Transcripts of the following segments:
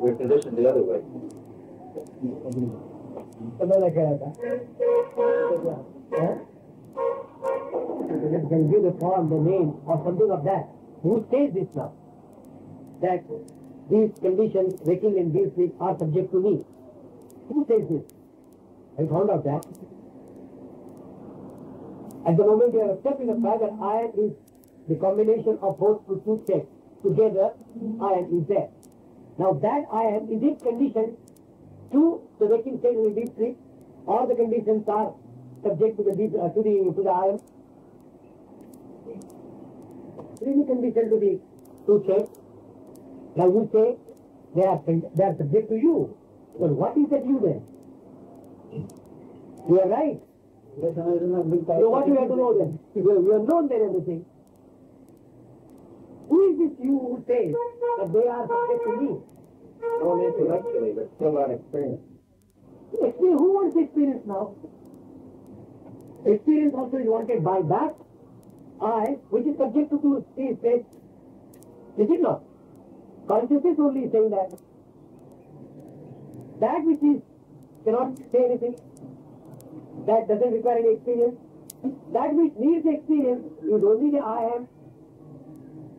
We're conditioned the other way. It can give the form, the name, or something of that. Who says this now? That these conditions, waking and deep sleep, are subject to me. Who says this? I found out that. At the moment you are accepting the fact that I is the combination of both two states. Together, I is there. Now that I am, is it conditioned to the waking state and the deep sleep, or the conditions are subject to the deep, to the I am? It is conditioned to the two states. Now you say they are subject to you. Well, what is that you then? You are right. So what do you have to know then? You have known that everything. Who is this you who says that they are subject to me? Not intellectually, but still not experience. Experience. Who wants experience now? Experience also is wanted by that I, which is subject to two states. Is it not? Consciousness only is saying that. That which is cannot say anything, that doesn't require any experience. That which needs experience is only the I am,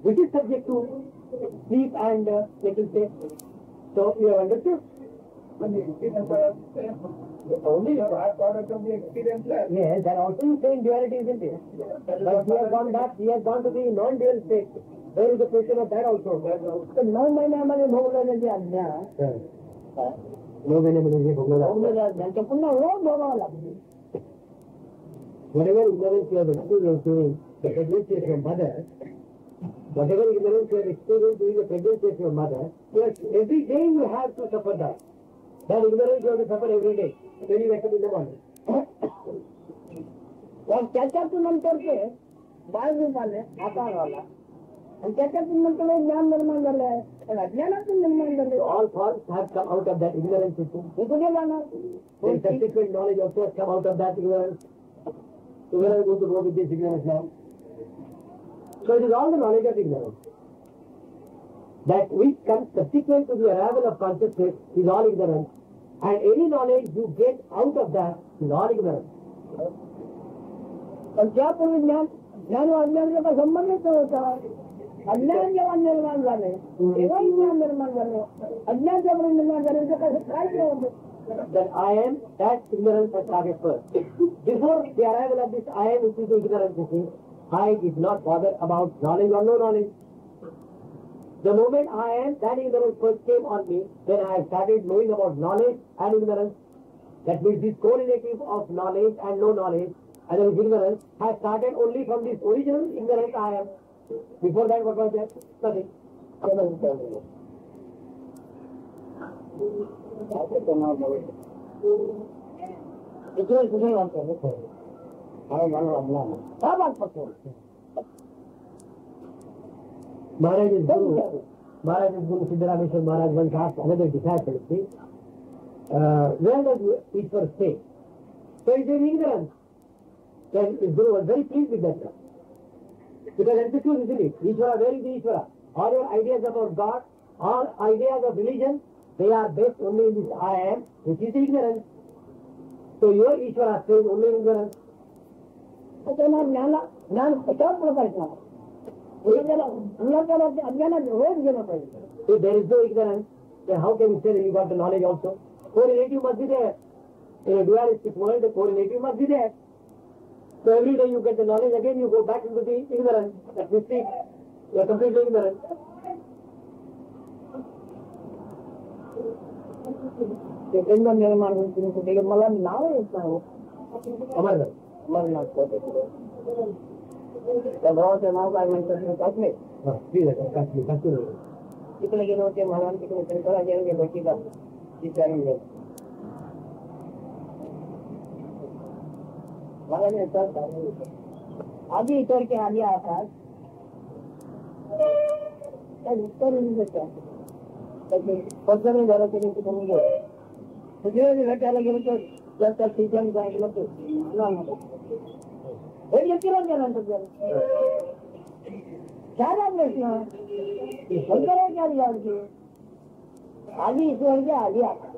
which is subject to sleep and waking state. So you have understood? But the experience only a byproduct of the experience left. Yes, that also is saying duality, isn't it? But he has gone back, he has gone to the non-dual state. There is a question of that also. So now my name is Bhogla Ajna. No, my name is Bhogla Ajna. Whatever ignorance you have experienced during the pregnancy of your mother, whatever ignorance you have experienced during the pregnancy of your mother, every day you have to suffer that. That ignorance you have to suffer every day when you wake up in the morning. और क्या क्या तुम करके बाल room वाले आकार वाला आणि त्याच्यातून मग तुला ज्ञान निर्माण झालं आहे, पण अज्ञानातून निर्माण झाले. All thoughts have come out of that ignorance. हे कुठे जाणार? Subsequent knowledge also has come out of that ignorance. So where are we going to go with this ignorance now? So it is all the knowledge of ignorance. That which comes subsequent to the arrival of consciousness is all ignorance. And any knowledge you get out of that is all ignorance. पण त्यापूर्वी ज्ञान व अज्ञानाचा संबंधच होता. अज्ञान जेव्हा निर्माण झाले तेव्हा ज्ञान निर्माण झाले. अज्ञान जेव्हा निर्माण झाले तर कसं काय होतं? That I am, that ignorance has started first. Before the arrival of this I am, which is the ignorance, you see, I did not bother about knowledge or no knowledge. The moment I am, that ignorance first came on me, then I started knowing about knowledge and ignorance. That means this correlative of knowledge and no knowledge, and that is ignorance, has started only from this original ignorance I am. Before that, what was that? Nothing. Maharaj's Guru Siddharameshwar Maharaj once asked another disciple, where does Ishwar stay? So he said ignorance. Then his Guru was very pleased with that. Because MCQ, isn't it? Ishvara, where is the Ishvara? All your ideas about God, all ideas of religion, they are based only in this I am, which is ignorance. So your Ishvara stays only in ignorance. So if there is no ignorance, then how can you say that you got the knowledge also? Correlative must be there. In a dualistic world, the correlative must be there. So every day you get the knowledge, again you go back into the ignorance. That mistake, you are completely ignorant. मला नाव येत नाही. अमरनाथ. अमरनाथ त्या भावाचं नाव काय म्हणतात? काश्मीर. काश्मीर तिकडे गेलो होते मला तिकडे शंकराचार्य गेलो की विचारून गेलो. मला येतात आधी इतर की आधी आकाश पद्धती झालं तरी तुम्ही गेलो दुसऱ्या भेटायला गेलो तर त्या सीजन सांगितलं तो हे व्यक्तीला गेल्यानंतर चार प्रश्न शंकराचार्य आधी ईश्वर की आधी आकाश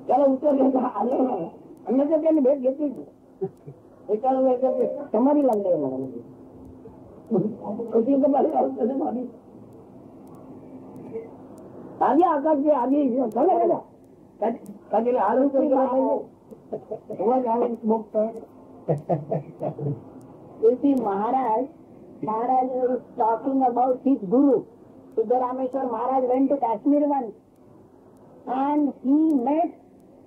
त्याला उत्तर द्यायचं आलं नाही. अन्नाच्या त्याने भेट घेतली एका समाधी लागली मला आधी आकाश आधी झाला गेला का आलं Maharaj is talking about his guru. Siddharameshwar Maharaj went to Kashmir once and he met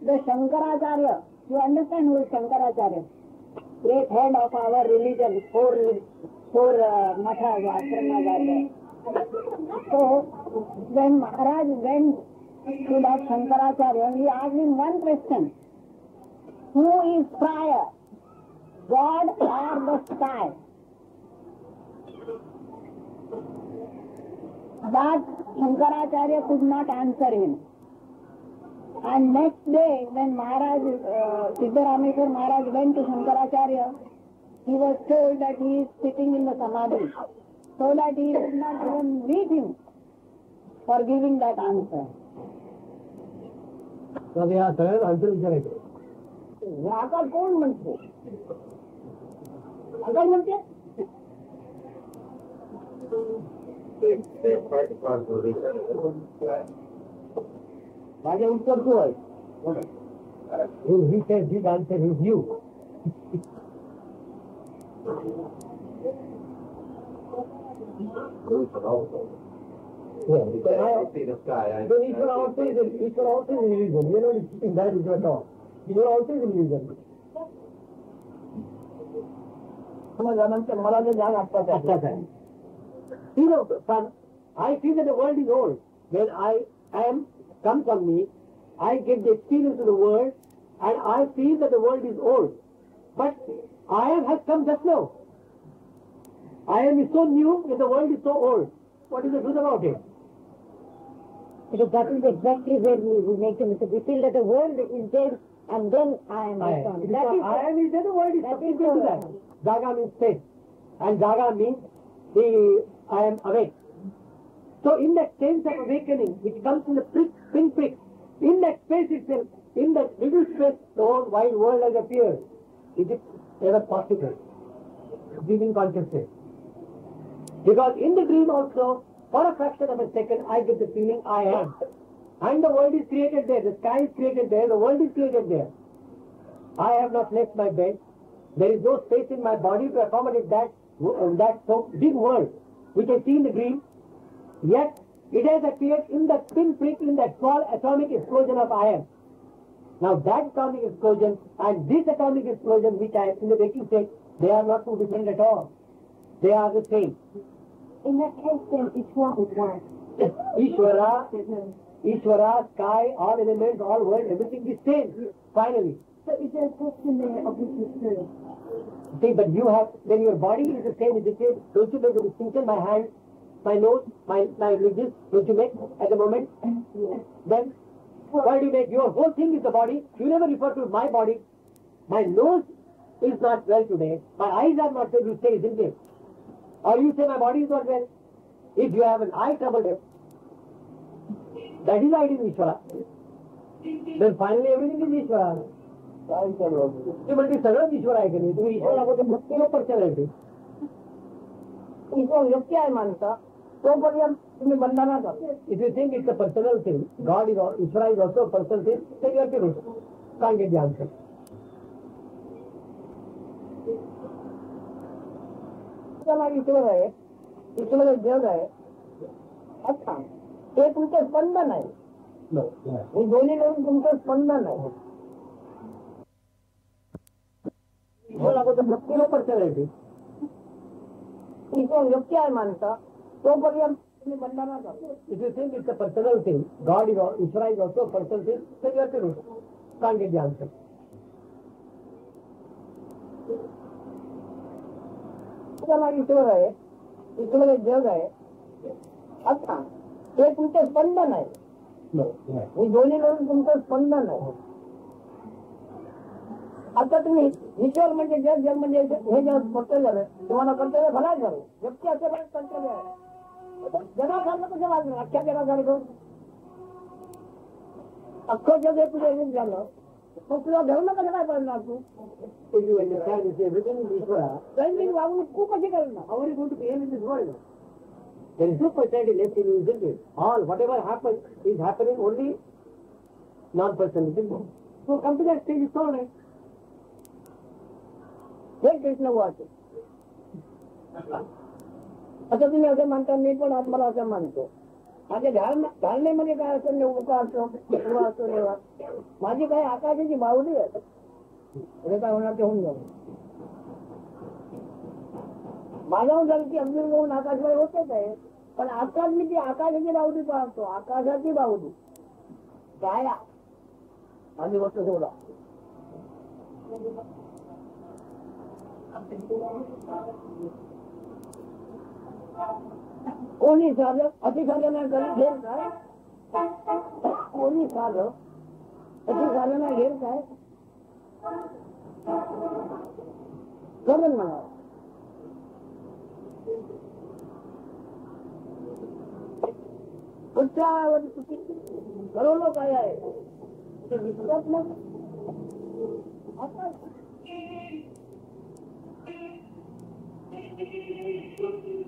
the Shankaracharya. You understand who is Shankaracharya? Great head of our religion, four mathas, ashramas are there. So when Maharaj went to that Shankaracharya, he asked him one question: who is prior, God or the sky? That Shankaracharya could not answer him. And next day, when Siddharameshwar Maharaj went to Shankaracharya, he was told that he is sitting in the samadhi, so that he did not even meet him for giving that answer. So they are saying answer विचारायचं. आकाश कोण म्हणतो? आकाश म्हणते? माझे उत्तर तू आहे. He says his answer is you. Yeah, because I see the sky. Then Ishvara also is an illusion. You are not sitting there with your talk. Ishvara also is an illusion. मला जे जाग आत्ताच आहे. You know, son, I feel that the world is old. When I am comes on me, I get the experience of the world, and I feel that the world is old. But I am has come just now. I am is so new and the world is so old. What is the truth about it? Because that is exactly where we make the mistake. We feel that the world is there and then I am I is am. gone. It is not I am is there, the world is subsequent to that. Jaga means space. And Jaga means I am awake. So in that sense of awakening, which comes in the pinprick, in that space itself, in that little space, the whole wide world has appeared. Is it ever possible? Dreaming consciousness. Because in the dream also, for a fraction of a second, I get the feeling I am. And the world is created there, the sky is created there, the world is created there. I have not left my bed. There is no space in my body to accommodate that so big world, which I see in the dream. Yet, it has appeared in the pinprick, in that small atomic explosion of I am. Now that atomic explosion and this atomic explosion which I am in the waking state, they are not too different at all. They are the same. In that case, then, it's one with one. Ishvara, sky, all elements, all world, everything is same, finally. So is there a question there of which is true? See, but you have, when your body is the same, is the same, don't you make a distinction? My hand, my nose, my ridges, don't you make at the moment? Yes. Then, why do you make? Your whole thing is the body. You never refer to my body. My nose is not well today. My eyes are not well, you say, isn't it? Or you say my body is not well. If you have an eye trouble, that is why it is Ishvara. Then finally everything is Ishvara. सगळं ईश्वर आहे की नाही तुम्ही ईश्वराबद्दल भक्तीला personality ईश्वर योग्य आहे माणसा तोपर्यंत तुम्ही बंधनात आहात. If you think it's a personal thing, God is, Ishvara is also a personal thing, then you have to lose. Can't get the answer. ईश्वर आहे, ईश्वर जग आहे. अच्छा ते तुमचं स्पंदन आहे. हे दोन्ही मिळून तुमचं स्पंदन आहे. ईश्वराबद्दल भक्तीला पर्सनॅलिटी ईश्वर योग्य आहे माणसा तोपर्यंत तुम्ही बंधनात आहात. If you think it's a personal thing, God is, Ishvara is also a personal thing, then you have to lose. Can't get the answer. ईश्वर आहे, ईश्वर जग आहे. अच्छा ते तुमचं स्पंदन आहे. हे दोन्ही मिळून तुमचं स्पंदन आहे. आता तुम्ही ईश्वर म्हणजे जग, जग म्हणजे हे जग कर्तव्य झालं, तुम्हाला कर्तव्य भलाच झालं. व्यक्ती असेपर्यंत कर्तव्य आहे. जगासारखं कसं वाजलं, अख्ख्या जगासारखं अख्खं जग हे तुझं रूप झालं, मग तुला धर्म कसं काय पडणार तू? If you understand this everything is Ishvara, दैनंदिन वागणूक तू कशी करणार? how are you going to behave in this world? There is no personality left in you, isn't it? All, whatever happens is happening only non-personal, isn't it? So come to that stage, it's all right. हे कृष्ण वाच. आता तुम्ही असं म्हणता, मी पण आत्माला असं मानतो. माझ्या धारणेमध्ये काय असं उभा असतो, उभा असतो देवा. माझी काही आकाशाची बाहुली आहे. हे काय होणार ते होऊन जाऊ. माझ्याहून झालं की अगदी जाऊन आकाशवाई होतच आहे. पण आकाश मी ती आकाशाची बाहुली पाहतो, आकाशाची बाहुली काय आणि गोष्ट सोडा. कोणी साधक अतिसाधना करून घेईल काय? कोणी साधक अतिसाधना घेईल काय? करून म्हणा. पुढच्या करोलो काय आहे ते विश्वास मग आता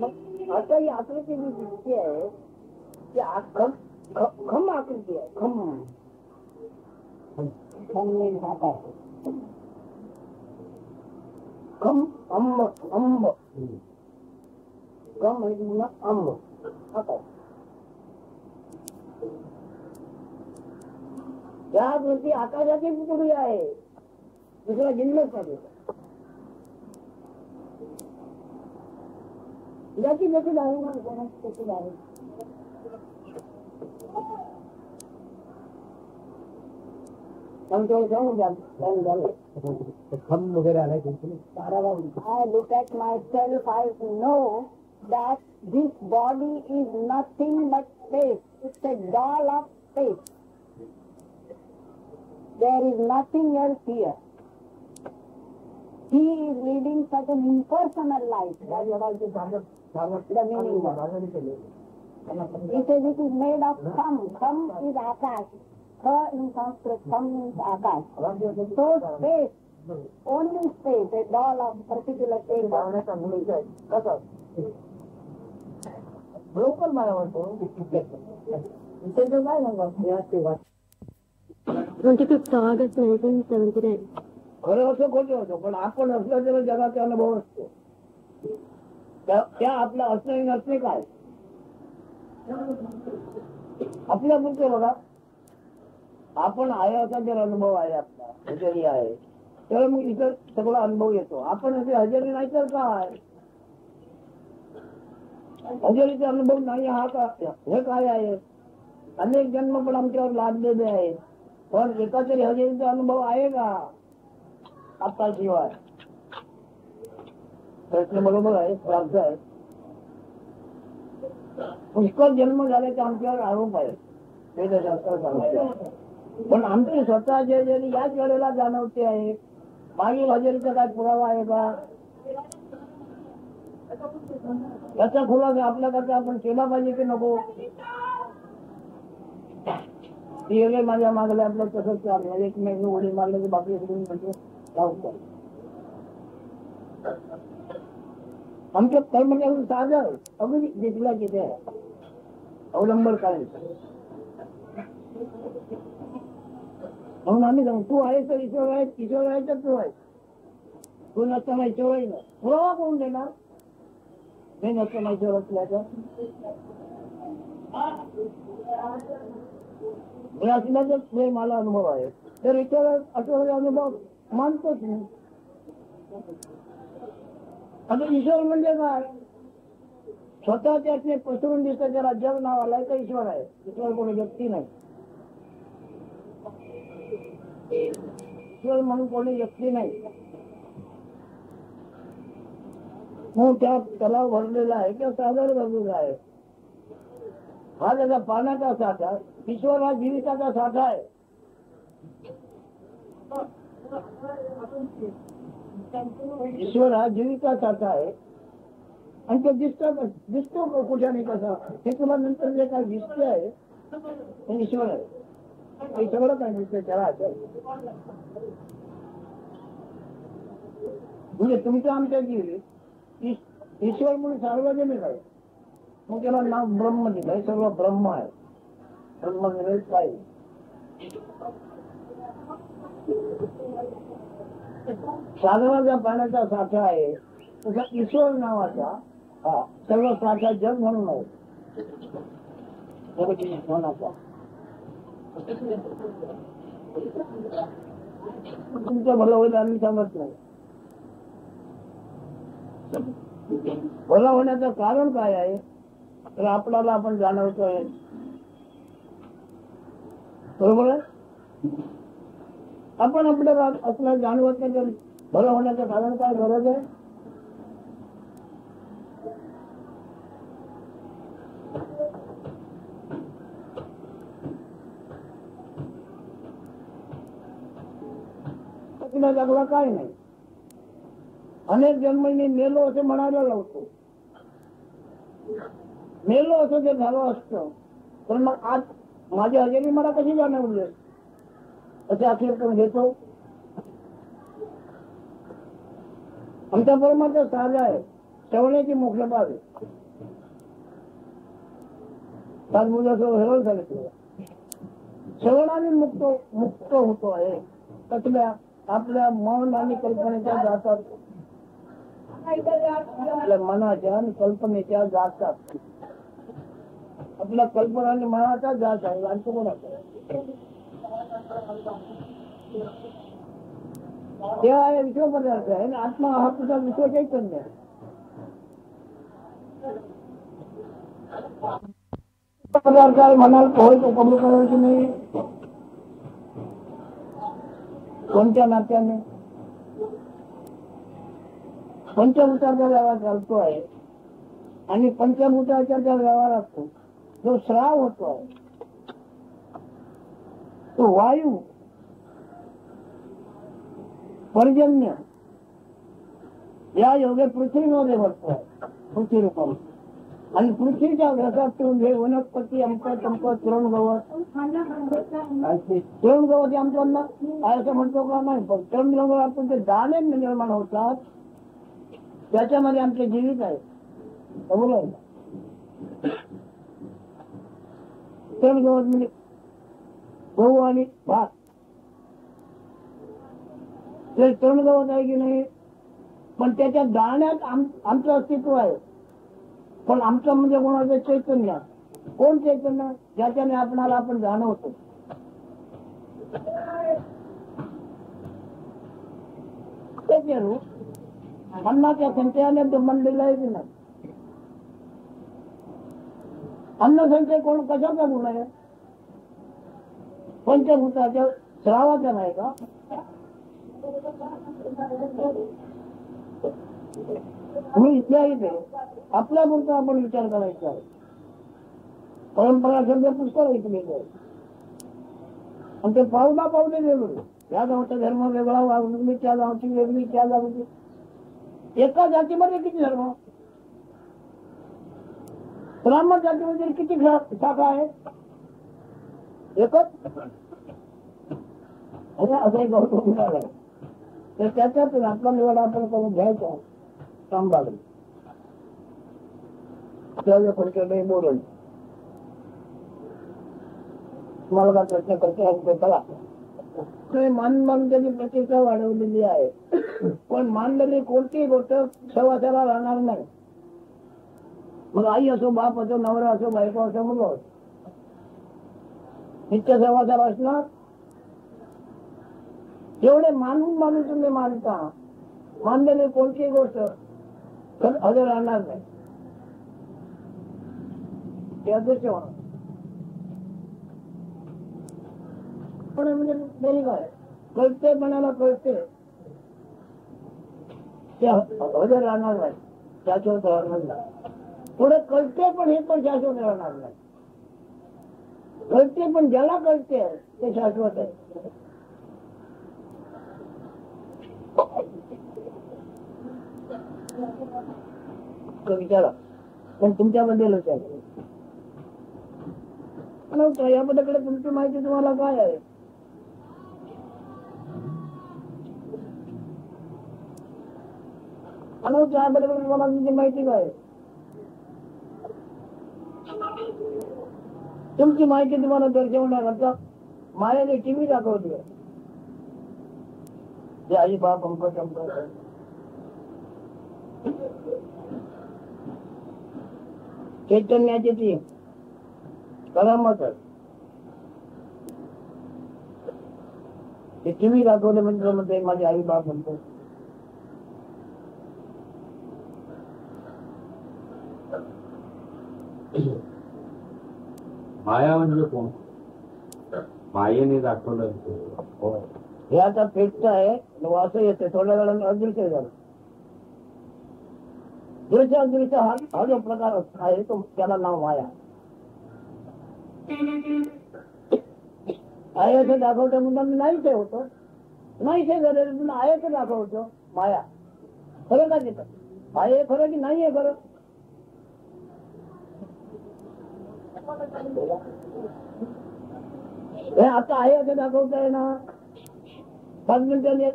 मग आता ही आकृती जी दिसते आहे ती खम आकृती आहे. खम खम अंब अंब खम म्हणजे अंब आता त्यावरती आकाशाची तुकडी आहे. दुसरा जन्मच नाही. ज्याची जशी धारणा कोणाची तशी आहे. खम वगैरह आलाय तुमचं I look at myself, I know that this body is nothing but space. It's a doll of space. There is nothing else here. He is leading such an impersonal life. That's what the meaning of it. He says it is made of kham. Kham is akash. Kha in Sanskrit, kham means akash. So space, only space, a doll of particular shape. Local मला म्हणतो त्याचं काय सांगा 25th August 1979. खरं असं खोटं होतं पण आपण असलं तेव्हा जगाचा अनुभव असतो त्या आपलं असणे नसणे काय आपल्या पुरते बघा आपण आहे असा जर अनुभव आहे आपला हजेरी आहे तर मग इतर सगळा अनुभव येतो आपण असे हजेरी नाही तर काय हजेरीचा अनुभव नाही हा का हे काय आहे अनेक जन्म पण आमच्यावर लादलेले आहेत पण एका तरी हजेरीचा अनुभव आहे का आता शिवाय प्रश्न बरोबर आहे प्राप्त आहे पुष्कळ जन्म झाल्याचे आमच्यावर आरोप आहे वेदशास्त्र सांगते पण आमची स्वतःची हजेरी याच वेळेला जाणवते आहे मागील हजेरीचा काय पुरावा आहे का याचा खुलासा आपल्याकडचा आपण केला पाहिजे की नको ती माझ्या मागल्या आपलं तसंच चालू एकमेक उडी मारलं की बाकी म्हणजे आमच्या कर्मचारी साधं अगदी दिसला किती आहे अवलंबन करायचं म्हणून आम्ही सांगू तू आहेस तर ईश्वर आहे तर तू आहेस तू नसताना ईश्वर आहे ना पुरावा कोण देणार मी नसताना ईश्वर असल्याचा मी असल्याचाच मला अनुभव आहे तर ईश्वर असलेला अनुभव मानतोच नाही आता ईश्वर म्हणजे काय स्वतःच्या पसरून दिसतं त्याला जग नाव आलाय तर ईश्वर आहे ईश्वर कोणी व्यक्ती नाही ईश्वर म्हणून कोणी व्यक्ती नाही मग त्या तलाव भरलेला आहे किंवा सागर भरलेला आहे हा त्याचा पाण्याचा साठा ईश्वर हा जीविताचा साठा आहे ईश्वर हा जीविका साठा आहे आणि तो दिसतो कुठे कसा हे तुला नंतर जे काय दिसते आहे हे ईश्वर आहे हे सगळं काय दिसतंय त्याला म्हणजे तुमचं आमच्या जीवित ईश्वर म्हणून सार्वजनिक आहे मग त्याला नाव ब्रह्म दिलं हे सगळं ब्रह्म आहे ब्रह्म म्हणजे काय सागराच्या पाण्याचा साठा आहे तसा ईश्वर नावाचा हा सर्व साठा जग म्हणून आहे तुमचं भलं होईल आम्ही सांगत नाही भलं होण्याचं कारण काय आहे तर आपल्याला आपण जाणवतोय बरोबर आहे आपण आपल्याला असलं जाणवत नाही तर भलं होण्याचं कारण काय गरज आहे जगला काय नाही अनेक जन्म मी मेलो असं म्हणायला लावतो मेलो असं जर झालं असतं तर मग आज माझी हजेरी मला कशी जाणवली असे अखेर करून घेतो आमचा परमार्थ साधा आहे श्रवणाची मोक्ष पावे पाच मुलाचं हेळ सांगितलं श्रवणाने मुक्त होतो आहे कसल्या आपल्या मन आणि कल्पनेच्या जातात आपल्या मनाच्या आणि कल्पनेच्या जातात आपल्या कल्पना आणि मनाचा जात आहे आणखी कोणाचा ते आहे विश्व पदार्थ आहे आणि आत्मा हा तुझा विश्व चैतन्य आहे पदार्थ आहे म्हणाल होय तो कबूल करायची नाही कोणत्या नात्याने पंचभूताचा व्यवहार चालतो आहे आणि पंचभूताच्या ज्या व्यवहारात जो स्राव होतो आहे तो वायू पर्जन्य या योगे पृथ्वीमध्ये भरतो आहे पृथ्वी रूपामध्ये आणि पृथ्वीच्या व्यासातून हे वनस्पती अमक तमक तृणगवत तृणगवत आमचं असं म्हणतो का नाही पण तृणगवत आपण ते दाणे निर्माण होतात त्याच्यामध्ये आमचे जीवित आहे तृणगवत म्हणजे गहू आणि भात ते तृणगवत आहे की नाही पण त्याच्या दाण्यात आमचं अस्तित्व आहे पण आमचं म्हणजे कोणाचं चैतन्य कोण चैतन्य ज्याच्याने आपणाला आपण जाणवतो त्याचे रूप अन्नाच्या संचयाने बनलेलं आहे की नाही अन्न संचय कोण कशाचा गुण आहे पंचभूताच्या स्रावाचा नाही का मी इथल्या इथे आपल्या पुरता आपण विचार करायचा आहे परंपरा शब्द पुष्कळ ऐकलेले आहे आणि ते पावला पावले वेगळे या गावचा धर्म वेगळा वागणूक त्या गावची वेगळी त्या गावची एका जातीमध्ये किती धर्म ब्राह्मण जातीमध्ये किती शाखा आहे एकच असं एक गौरव मिळाला तर त्याच्यातून आपला निवड आपण करून घ्यायचा सांभाळून नाही बोलून तुम्हाला काय प्रश्न करते चला मान त्याची प्रतिष्ठा वाढवलेली आहे पण मानलेली कोणतीही गोष्ट सहवासाला राहणार नाही मग आई असो बाप असो नवरा असो बायको असो मुलं नित्य सहवासाला असणार एवढे मानून तुम्ही मानता मानलेली कोणतीही गोष्ट हजर राहणार नाही ते अदृश्य होणार पण म्हणजे तरी काय कळते मनाला कळते ते हजर राहणार नाही शाश्वत राहणार नाही पुढे कळते पण हे पण शाश्वत राहणार नाही कळते पण ज्याला कळते ते शाश्वत आहे विचारा पण तुमच्याबद्दलच आहे याबद्दलकडे तुमची माहिती तुम्हाला काय आहे त्याबद्दल तुम्हाला तुमची माहिती काय तुमची माहिती तुम्हाला दर्शवण्याकरता मायाने टीव्ही दाखवली जे आई बाप अंक चमक चैतन्याची ती करामत ते टीव्ही दाखवले म्हणजे माझे आई बाप म्हणतो माया म्हणजे कोण मायेने दाखवलं हे आता पेटत आहे असं येते थोड्या वेळाने अदृश्य झालं दृश्य अदृश्य हा जो प्रकार आहे तो त्याला नाव माया आहे असं दाखवतो म्हणून नाहीच होतं नाहीच गरज आहे असं दाखवतो माया खरं का तिथं आहे खरं की नाही आहे खरं हे आता आहे असं दाखवताय ना 5 मिनिटांनी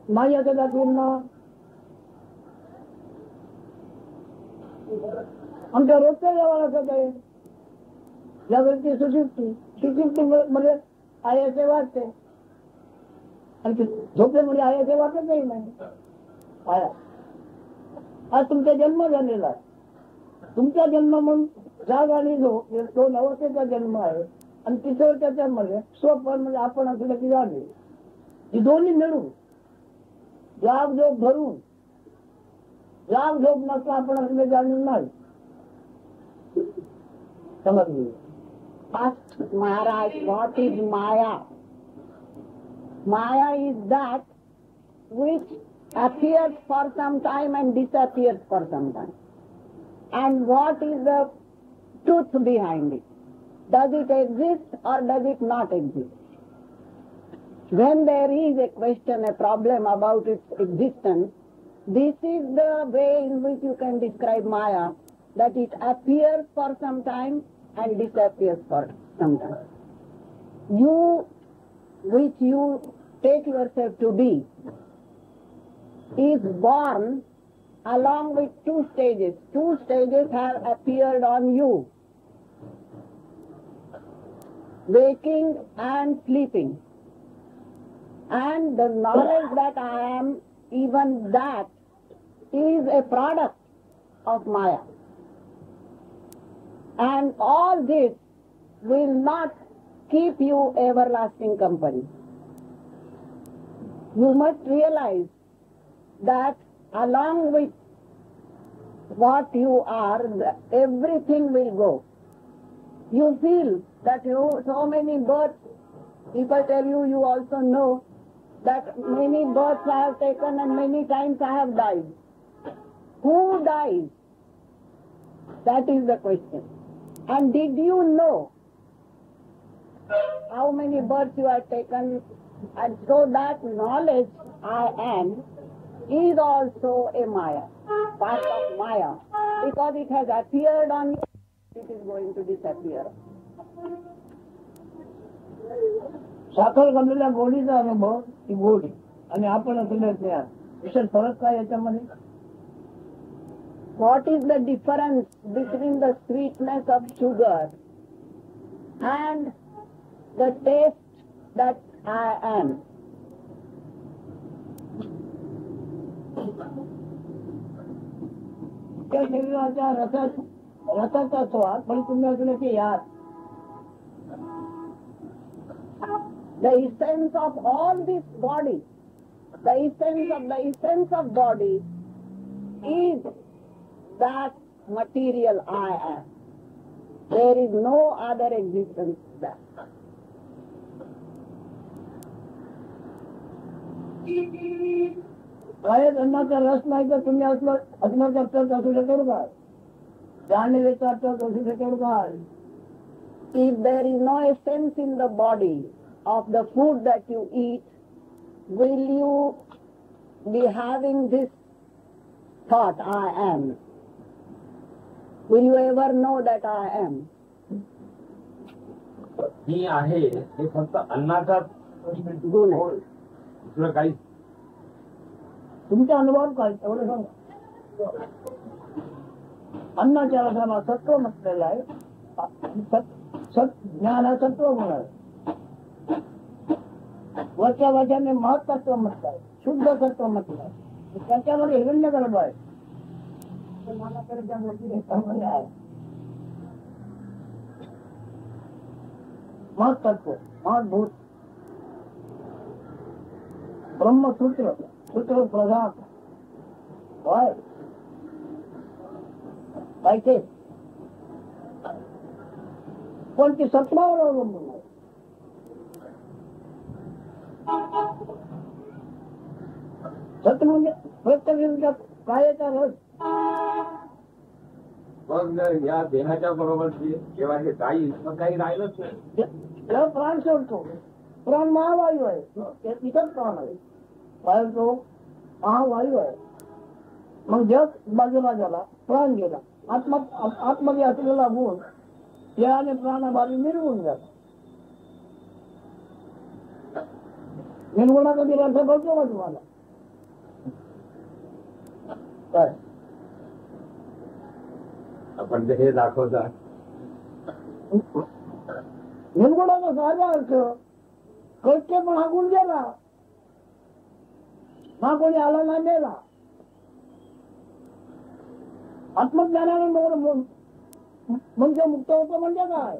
नाही असं दाखवेल ना आमच्या रोजच्या व्यवहाराचं आहे जागृती सुशिफ्टी मध्ये आहे असे वाटते आणि झोपेमध्ये आहे असे वाटतही नाही आया आज तुमचा जन्म झालेला आहे तुमचा जन्म म्हणून जाग आणि झोप दोन अवस्थेचा जन्म आहे आणि तिसरं त्याच्यामध्ये स्वप्न म्हणजे आपण असलं की जागे ही दोन्ही मिळून जाग झोप भरून जाग झोप नसता आपण असले जाणून नाही समजली Ask Maharaj, what is Maya? Maya is that which appears for some time and disappears for some time. And what is the truth behind it? Does it exist or does it not exist? When there is a question, a problem about its existence, this is the way in which you can describe Maya, that it appears for some time and disappears for some time. You, which you take yourself to be, is born along with two stages. Two stages have appeared on you, waking and sleeping. And the knowledge that I am, even that, is a product of Maya. And all this will not keep you everlasting company. You must realize that along with what you are, everything will go. You feel that so many births, people tell you, you also know that many births I have taken and many times I have died. Who dies? That is the question. And did you know how many births you have taken? And so that knowledge I am is also a Maya, part of Maya, because it has appeared on you, it is going to disappear. साखर घातलेल्या गोडीचा अनुभव ती गोडी आणि आपण असलेल्या ज्ञान विशेष फरक काय याच्यामध्ये? What is the difference between the sweetness of sugar and the taste that I am? त्या शरीराच्या रसाचा स्वाद पण तुम्ही असण्याची याद. The essence of all this body, the essence of body is that material I am. There is no other existence than that. काय अन्नाचा रस नाही तर तुम्ही असण्याचा अर्थ असू शकेल का? जाणीवेचा अर्थ असू शकेल का? If there is no essence in the body of the food that you eat, will you be having this thought, I am? Will you ever know that I am? मी आहे हे फक्त अन्नाचा गुण आहे. दुसरं काही तुमच्या अनुभव काय एवढं सांगा. अन्नाच्या रसाला सत्व म्हटलेलं आहे. ज्ञान हा सत्व गुण आहे. वरच्या वाच्याने महत्त्व म्हटलं आहे, शुद्ध सत्व म्हटलं आहे. त्याच्यामध्ये हिरण्य गर्भ आहे. मला तर त्या गोष्टी त्याच्यामध्ये आहे. महत्त्व, महत्भूत ब्रह्मसूत्र, सूत्र प्रधान होय पाहिजे. पण ती सत्वावर अवलंबून आहे. सत्य म्हणजे प्रत्यक्ष कायचा रस. मग या देहाच्या बरोबर जेव्हा हे जाईल मग काही राहिलंच नाही. जेव्हा प्राण सोडतो, प्राण महावायू आहे, इतर प्राण आहे. वायू तो महावायू आहे. मग जग बाजूला झाला, प्राण गेला. आतमध्ये असलेला गुण देहाने प्राणाभावी निर्गुण झाला. निर्गुणाचा दिलासा कळतो का तुम्हाला? काय आपण हे दाखवता निर्गुणाचा साधा अर्थ कळते, पण हा गुण गेला हा कोणी आला ना मेला. आत्मज्ञानाने म्हणजे मुक्त होतं म्हणजे काय?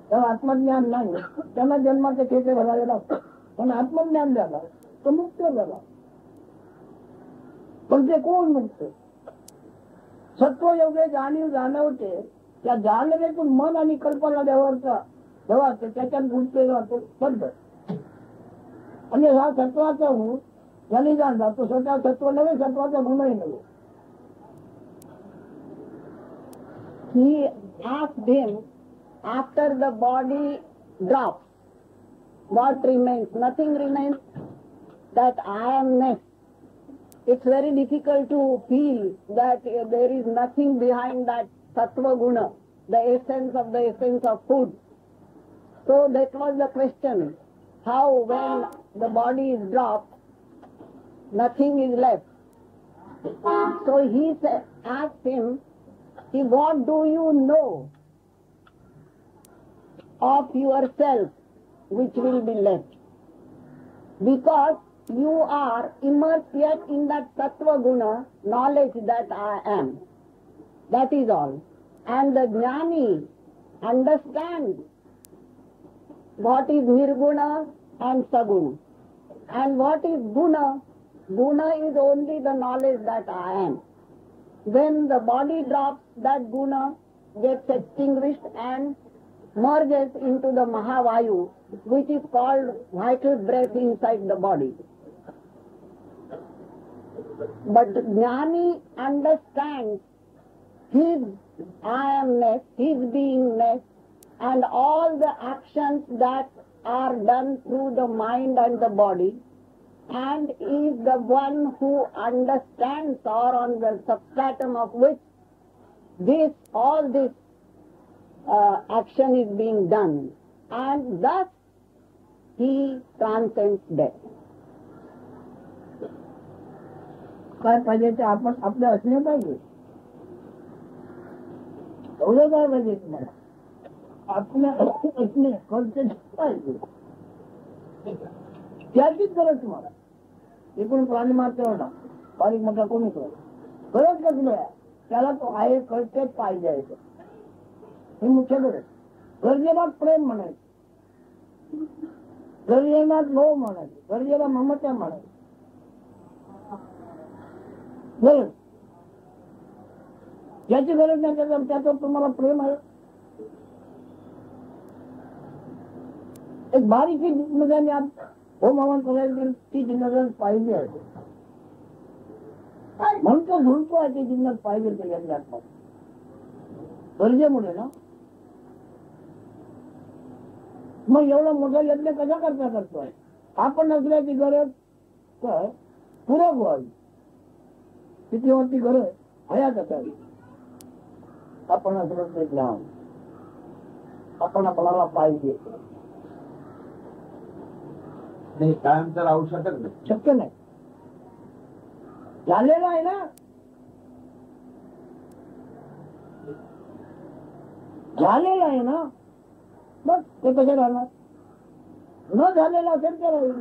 त्याला आत्मज्ञान नाही, त्यांना जन्माचे खेचे भरावे लागतात. पण आत्मज्ञान झाला तो मुक्त झाला. पण ते कोण मुक्त? सत्व योग्य जाणीव जाणवते. त्या जाणवेतून मन आणि कल्पना व्यवहारचा व्यवहार त्याच्यात गुंतलेला तो बद्ध. आणि हा सत्वाचा गुण ज्याने जाणला तो स्वतः सत्व नव्हे, सत्वाचा गुणही नव्हे. He asked him, after the body drops, what remains? Nothing remains. That I amness. It's very difficult to feel that there is nothing behind that sattva guna, the essence of food. So that was the question. How when the body is dropped, nothing is left. So he asked him, what do you know of yourself which will be left? Because you are immersed yet in that sattva guna, knowledge that I am. That is all. And the jnani understands what is nirguna and saguna. And what is guna? Guna is only the knowledge that I am. When the body drops, that guna gets extinguished and merges into the Mahavayu, which is called vital breath inside the body. But Jnani understands his I amness, his beingness, and all the actions that are done through the mind and the body, and is the one who understands, or on the substratum of which all this action is being done, and thus he transcends death. काय पाहिजे ते आपण आपले असले पाहिजे. एवढं काय पाहिजे तुम्हाला? आपल्या असणे कोणते पाहिजे त्याचीच गरज तुम्हाला. एकूण प्राणी मात्र होता बारीक मोठा कोणी गरज कसली आहे? त्याला तो आहे कळते पाहिजे आहे. ही मुख्य गरज. गरजेला प्रेम म्हणायचं, गरजेला लोभ म्हणायचं, गरजेला ममता म्हणायचं. गरज ज्याची गरज नाही त्याचं तुम्हाला प्रेम आहे. एक बारीकी जिम्मेदारी होम हवन करायची ती जिम्मेदारी पाहिजे आहे. म्हणतो झुलतो आहे ती जिन्नत पाहिजे त्याच्या आत्मात गरजेमुळे ना. मग एवढा मोठा यज्ञ कशा करता करतोय? आपण नसल्याची गरज तर पूरक व्हावी. कितीवरती गरज हयात असावी. आपण असलं ते ज्ञान आपण आपल्याला पाहिजे. नाही कायम तर राहू शकत नाही, शक्य नाही. झालेलं आहे ना, झालेलं आहे ना, बस ते कसे राहणार? न झालेलं असेल तर राहील.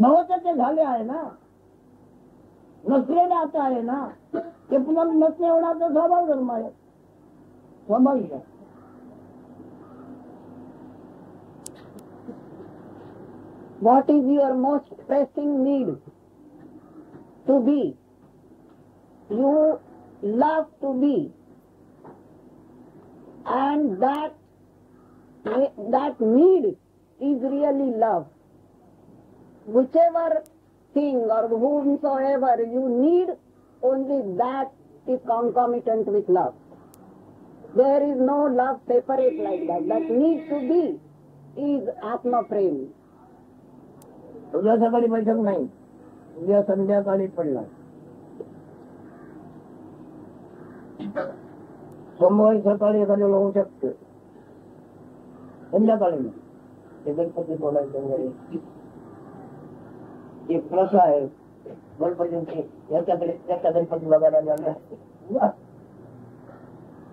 नव्हतं ते झाले आहे ना, नसलेलं आता आहे ना, ते पुन्हा नसणे एवढा तर स्वाभाविक धर्म आहे. स्वाभाविक आहे. What is your most pressing need to be? You love to be, and that need is really love. Whichever thing or whomsoever you need, only that is concomitant with love. There is no love separate like that. That need to be is Atma Prem. उद्या सकाळी बैठक नाही, उद्या संध्याकाळी पडला. सोमवारी सकाळी एखाद्याला होऊ शकते, संध्याकाळी नाही. ते गणपती बोलायचं घरी एक प्रथा आहे. गणपतींची याच्याकडे त्याच्या गणपती बघायला जाणार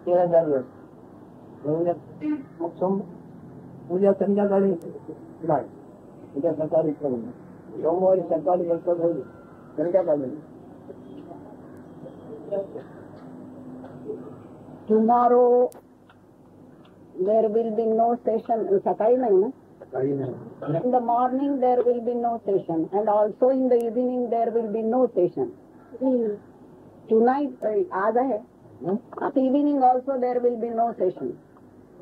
13,000 मग उद्या संध्याकाळी नाही, उद्या सकाळी करू. सोमवारी सकाळी गणपत होईल, संध्याकाळी. Tomorrow there will be no session. सकाळी नाही ना? In the morning there will be no session, and also in the evening there will be no session. Tonight, आज आहे. At evening also there will be no session.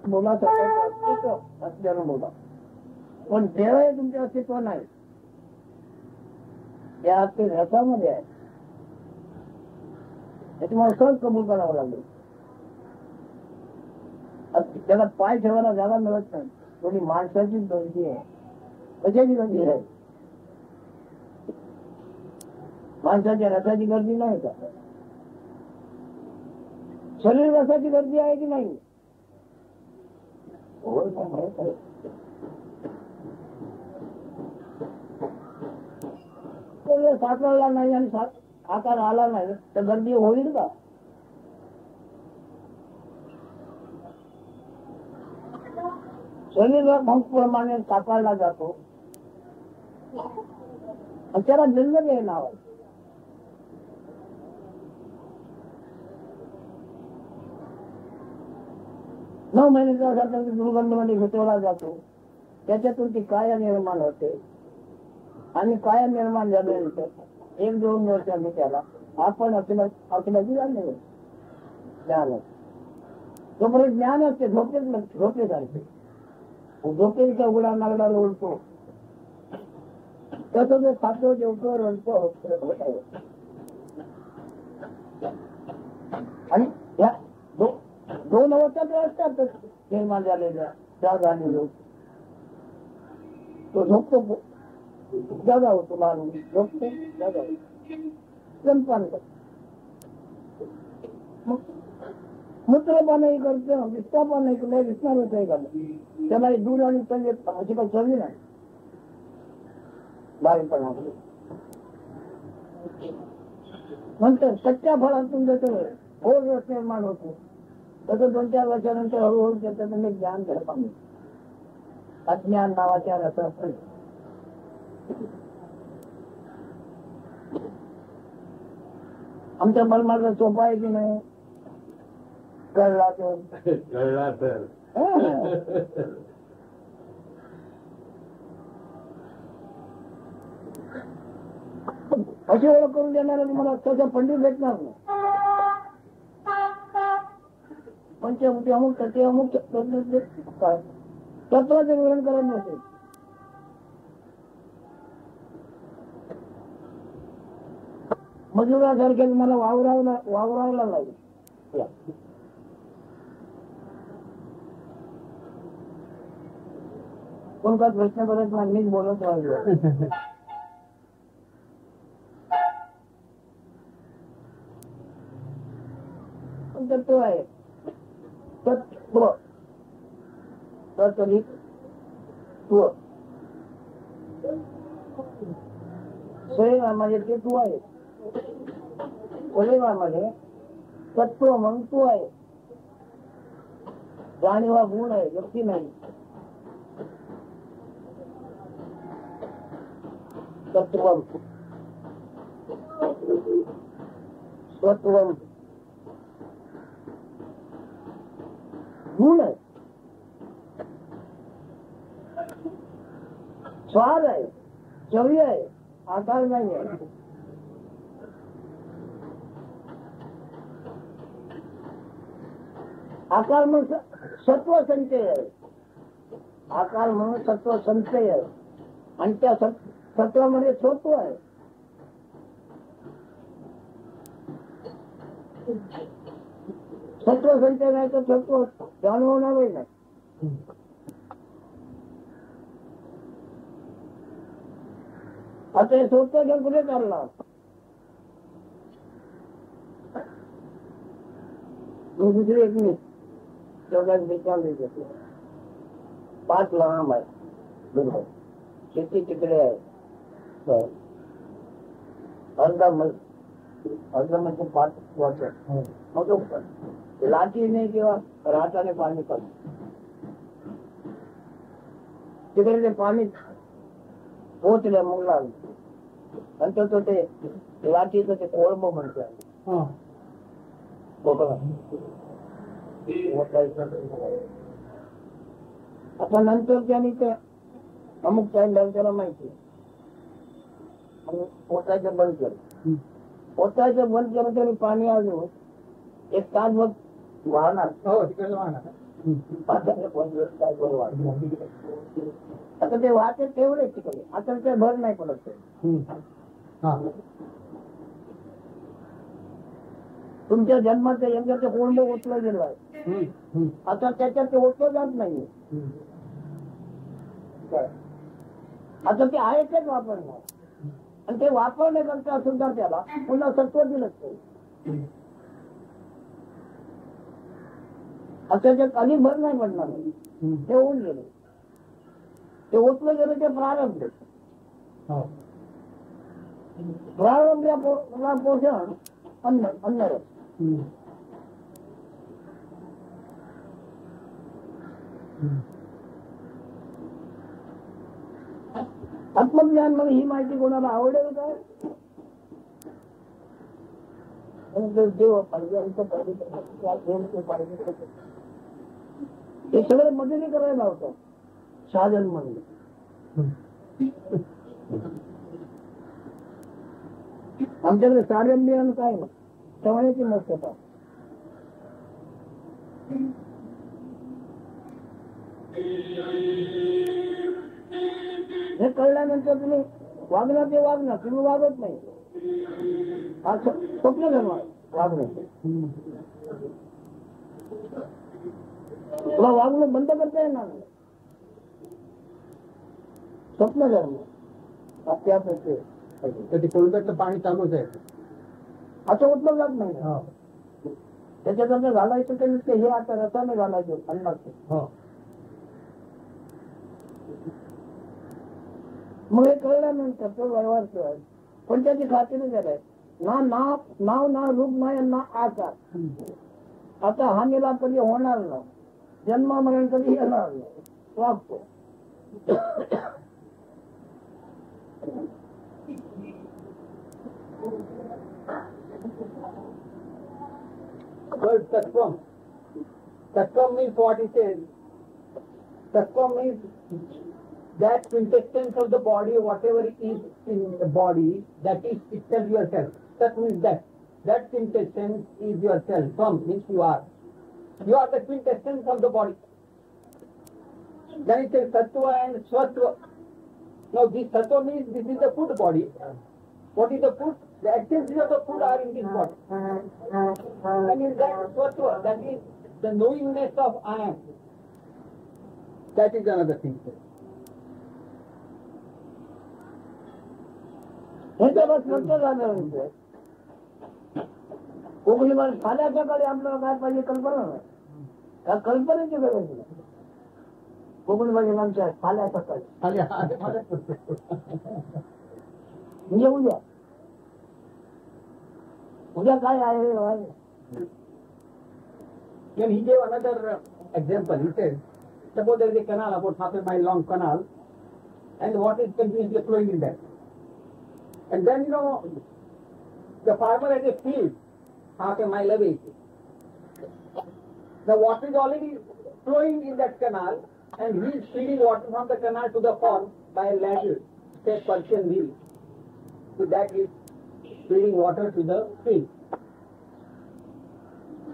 बोला असल्यानं बोला. पण देव हे तुमचे अस्तित्व नाही, या ते रसामध्ये आहे. त्याच्यामुळे सहज कबूल करावं लागेल. त्याला पाय ठेवायला जागा मिळत नाही. थोडी माणसाची गर्दी आहे. कशाची गर्दी आहे? माणसाच्या रसाची गर्दी नाही का? शरीर रसाची गर्दी आहे की नाही? साकारला नाही आणि आकार आला नाही तर गर्दी होईल का? शरीर प्रमाणे साकारला जातो त्याला निर्णय हे नाव आहे. 9 महिन्याचा असा तर दुर्गंधमध्ये घेतला जातो. त्याच्यातून ती काया निर्माण होते आणि काया निर्माण झाल्यानंतर 1-2 वर्षांनी त्याला आपण औषधाची जाणीव ज्ञान तोपर्यंत ज्ञान असते. झोपेसारखे झोपेचा उघडा नागडा लोळतो तसं तो खातो जेवतो रडतो आणि या 2 अवस्था तर असतात निर्माण झालेल्या. त्या झालेलो तो झोपतो जागा होतो माणूस झोपतो जागा स्तनपान मूत्रपानही करतो विस्तापानही करतो विस्तारही करतो. त्याला दूध आणि अशी काही चवी नाही बारीकपणा. नंतर कच्च्या फळातून जसं गोड रस निर्माण होतो तसं 2-4 वर्षानंतर हळूहळू त्याचं तुम्ही ज्ञान घडता. अज्ञान नावाच्या रसात आमच्या परमार्थ सोपा आहे की नाही? कळला तर अशी ओळख करून देणारा तुम्हाला तसा पंडित भेटणार नाही. पंचमुखी अमुक तसे अमुक काय तत्वाचे विवरण करत नसेल. मजुरासारखे तुम्हाला वावरावला लागेल. कोण काय प्रश्न करत नाही, मीच बोलत राहिलो. तत्व आहे तत्व शरीरामध्ये ते तू आहे. शरीरामध्ये तत्व म्हणून तू आहे. जाणीव हा गुण आहे, व्यक्ती नाही. तत्व स्वत्व गुण आहे. स्वाद आहे, चवी आहे, आकार नाही आहे. आकार म्हणून सत्व संचय आहे. आकार म्हणून सत्व संचय आहे आणि त्या सत्वामध्ये स्वत्व आहे. सत्व संचय नाही तर सत्व जाणवणारही नाही. आता हे स्वतः जर कुठे चालला दुसरी एक मी तेवढ्याच विचारले 5 लांब आहे. बरोबर शेती तिकडे आहे. अर्धा म्हणजे 5 वर्ष मग लाठीने किंवा राटाने पाणी पडलं तिकडे ते पाणी पोचले मग लागलं नंतर तो ते लाठीचं ते कोळंब म्हणतो. आता नंतर त्यांनी ते अमुक टाइम त्याला माहिती पोटायचं बंद केलं. पोटायचं बंद केलं तरी पाणी अजून 1 तासभर वाहणार. काय बरोबर. आता ते वाहते तेवढे तिकडे, आता ते भर नाही पडत ते. तुमच्या जन्माचं यंगाचं कोंड ओतलं गेलं आहे, आता त्याच्यात ते ओतलं जात नाही. आता ते आहे तेच वापरणार, आणि ते वापरण्याकरता सुद्धा त्याला पुन्हा सत्व दिलं नाही. आता त्याच्यात अधिक भर नाही पडणार, ते होऊन गेलं. ते ओतलं गेलं ते प्रारंभ. प्रारंभ पोषण अन्नरस. आत्मज्ञान मध्ये ही माहिती कोणाला आवडेल काय? देव पाहिजे, हे सगळं मध्ये करायला होतं साधन म्हणून. आमच्याकडे साधन बियाणं काय नाही, ठेवण्याची मस्तता. हे कळल्यानंतर तुम्ही वागणार ते वागणार, तुम्ही वागत नाही. हा स्वप्न धर्म वागणं. तुला वागणं बंद करता येणार नाही. स्वप्न धर्म ते कोलब्याचं पाणी चालूच आहे, असं उठलं जात नाही. त्याच्याकडनं घालायचं तर नुसते हे आता रसाने घालायचं अन्नाचं. मग हे कळल्यानंतर तो व्यवहार केला, पण त्याची खात्री झालाय ना. नाव ना रूप नाही ना आकार. आता हा मेला कधी होणार ना, जन्मामरण कधी येणार नाही. वागतो Word tattvam. Tattvam means what it is. Tattvam means that quintessence of the body, whatever is in the body, that is itself yourself. That means that. That quintessence is yourself. Tvam means you are. You are the quintessence of the body. Then it says Sattva and Svatva. Now this Sattva means this is the food body. What is the food? The essences of the food are in this body. And in that Svatva, that is the knowingness of I am. That is another thing. हे तेव्हा स्पष्ट झाल्यानंतर कोकणी मध्ये फाल्याच्या काळी आपल्याला काय पाहिजे कल्पना नाही. त्या कल्पनेची गरज नाही. कोकणी मध्ये आमच्या फाल्या सकाळी म्हणजे उद्या काय आहे. Then he gave another example. He said, suppose there is a canal about half a mile long canal, and the water is continuously flowing in that. And then, the farmer has a field half a mile away. The water is already flowing in that canal, and he is feeding water from the canal to the farm by a ladle, say Persian wheel. So that is feeding water to the field.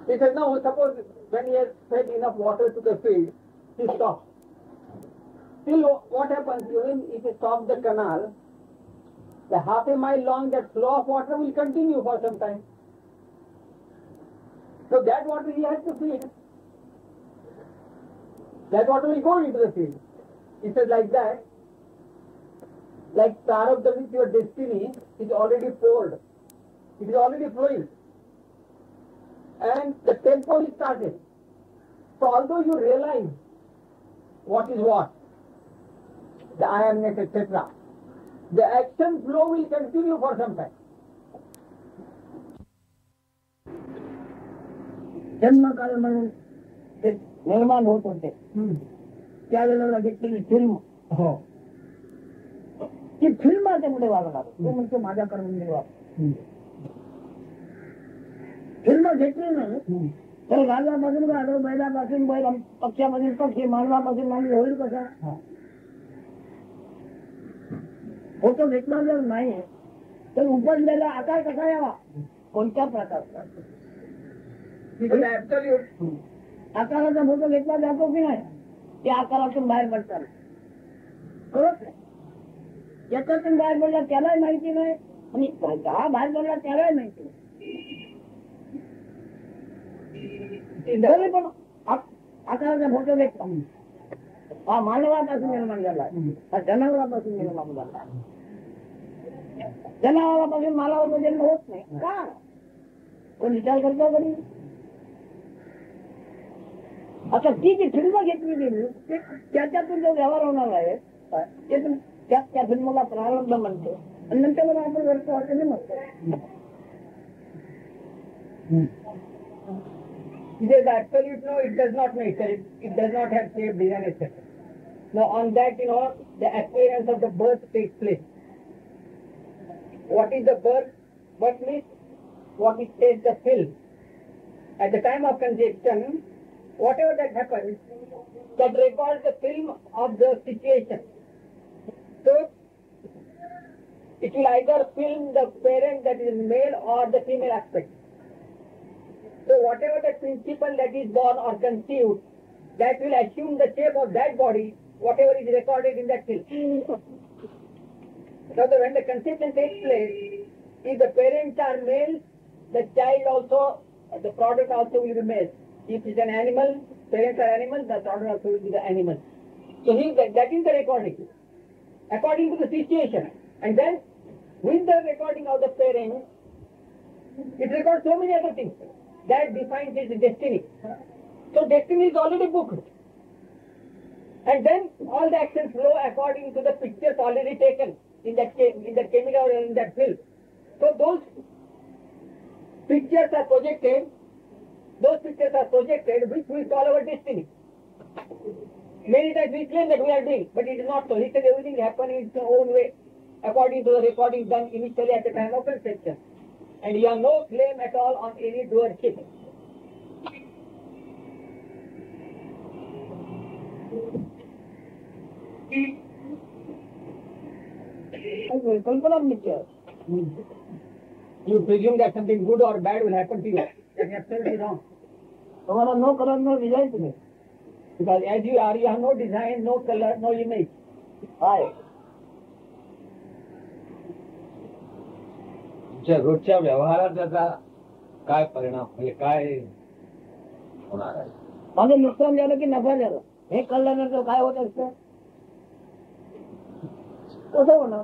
He said, no, suppose when he has fed enough water to the field, he stops. Still, what happens, even if he stops the canal, the half a mile long, that flow of water will continue for some time. So that water he has to feed. That water will go into the field. He says like that, like Prarabdha with your destiny is already poured. It is already flowing. And the tempo is started. So although you realize what is what, the I amness, etc., the action flow will continue for some time. जन्मकाळ म्हणून ते निर्माण होत होते त्यावेळेला घेतलेली film ती film त्यामुळे वागणार. तो म्हणजे माझ्या कर्मी वाग फिल्म घेतली नाही तर गाजवापासून गाजव, बैलापासून बैल, पक्षापासून पक्षी, मानवापासून माणूस होईल कसा. फोटो घेतला जर नाही तर उपजलेला आकार कसा यावा, कोणत्या प्रकारचा. It is absolute. आकाराचा फोटो घेतला जातो की नाही, त्या आकारातून बाहेर पडतात. कळत नाही. याच्यातून बाहेर पडला त्यालाही माहिती नाही आणि हा बाहेर पडला त्यालाही माहिती नाही. तरी पण आकाराचा फोटो घेतला, हा मानवापासून निर्माण झाला, हा जनावरापासून निर्माण झाला. जनावरापासून मानवाचा जन्म होत नाही का? कोण विचार करतो कधी? आता ती जी फिल्म घेतली गेली त्याच्यातून जो व्यवहार होणार आहे त्या फिल्मला प्रारंभ म्हणतो आणि नंतर आपण करतो असं नाही म्हणतो. It is absolute no, it does not make sense. It does not have shape, design, etc. Now on that, the appearance of the birth takes place. What is the birth? Birth means what it says the film. At the time of conception, whatever that happens, that records the film of the situation. So, it will either film the parent that is male or the female aspect. So whatever the principle that is born or conceived, that will assume the shape of that body, whatever is recorded in that film. So when the conception takes place, if the parents are male, the child also, the product also will be male. If it's an animal, parents are animals, the product also will be the animal. So that is the recording, according to the situation. And then, with the recording of the parents, it records so many other things. That defines its destiny. So destiny is already booked. And then all the actions flow according to the pictures already taken in that camera or in that film. So those pictures are projected, which we call our destiny. Many times we claim that we are doing, but it is not so. He said everything happened in its own way, according to the recording done initially at the time of conception. And you have no claim at all on any doership. You presume that something good or bad will happen to you. That's absolutely wrong. तुम्हाला no color, no design तुम्ही. Because as you are, you have no design, no color, no image. आहे. रोजच्या व्यवहारात त्याचा काय परिणाम म्हणजे काय होणार आहे? माझं नुकसान झालं की नफा झाला, हे कळल्यानंतर काय होत असतं? कसं होणार?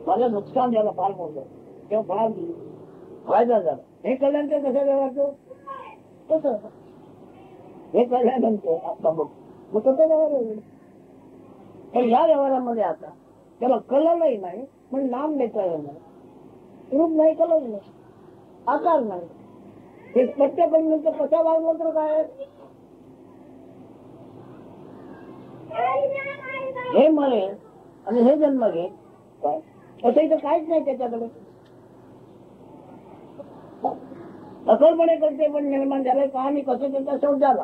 माझं नुकसान झालं फार मोठं किंवा फार फायदा झाला, हे कळल्यानंतर कसं व्यवहारतो? कसं हे कळल्यानंतर आता बघ मग कसं व्यवहार होईल? पण ह्या व्यवहारामध्ये आता त्याला कळलंही नाही, पण नाम देता येणार, रूप नाही, कलर नाही, आकार नाही, हे स्पष्टपणे कशा वागलं काय? हे मरेल आणि हे जन्म घे काय असं इथं काहीच नाही त्याच्याकडे. अकल्पणे करते पण निर्माण झाले का आणि कसं त्याचा शोध झाला?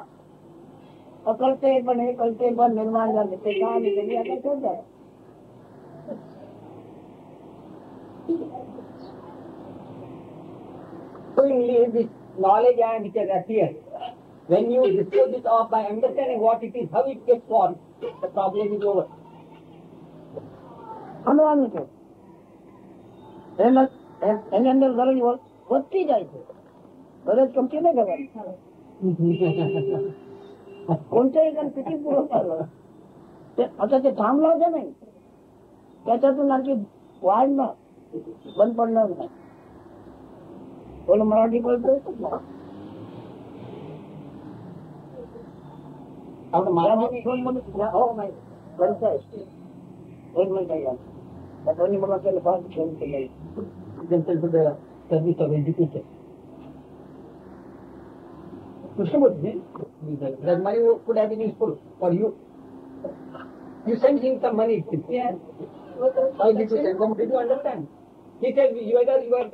अकल्पणे कळते पण निर्माण झाले ते का आणि कधी आता शोध झाला. So you leave this knowledge and which has appeared. When you dispose it off by understanding what it is, how it gets formed, the problem is over. અનુવાદ છે એની અંદર ગરજ વધતી જાય છે, ગરજ કમતી નહીં કરવાની. कोणत्याही कारण किती पूर्ण चाललं आता ते थांबलं होतं नाही, त्याच्यातून आणखी वाढणं बंद पडणार नाही. बोल मराठी कळतोय? Our Marathi हो नाही कळतंय. एक मिनिट आहे त्या दोन्ही मला त्याला फार घेऊन केलं themselves to the service of education. That money could have been useful for you. You sent him some money. Yeah. Why did you send them? Did you understand? He said whether your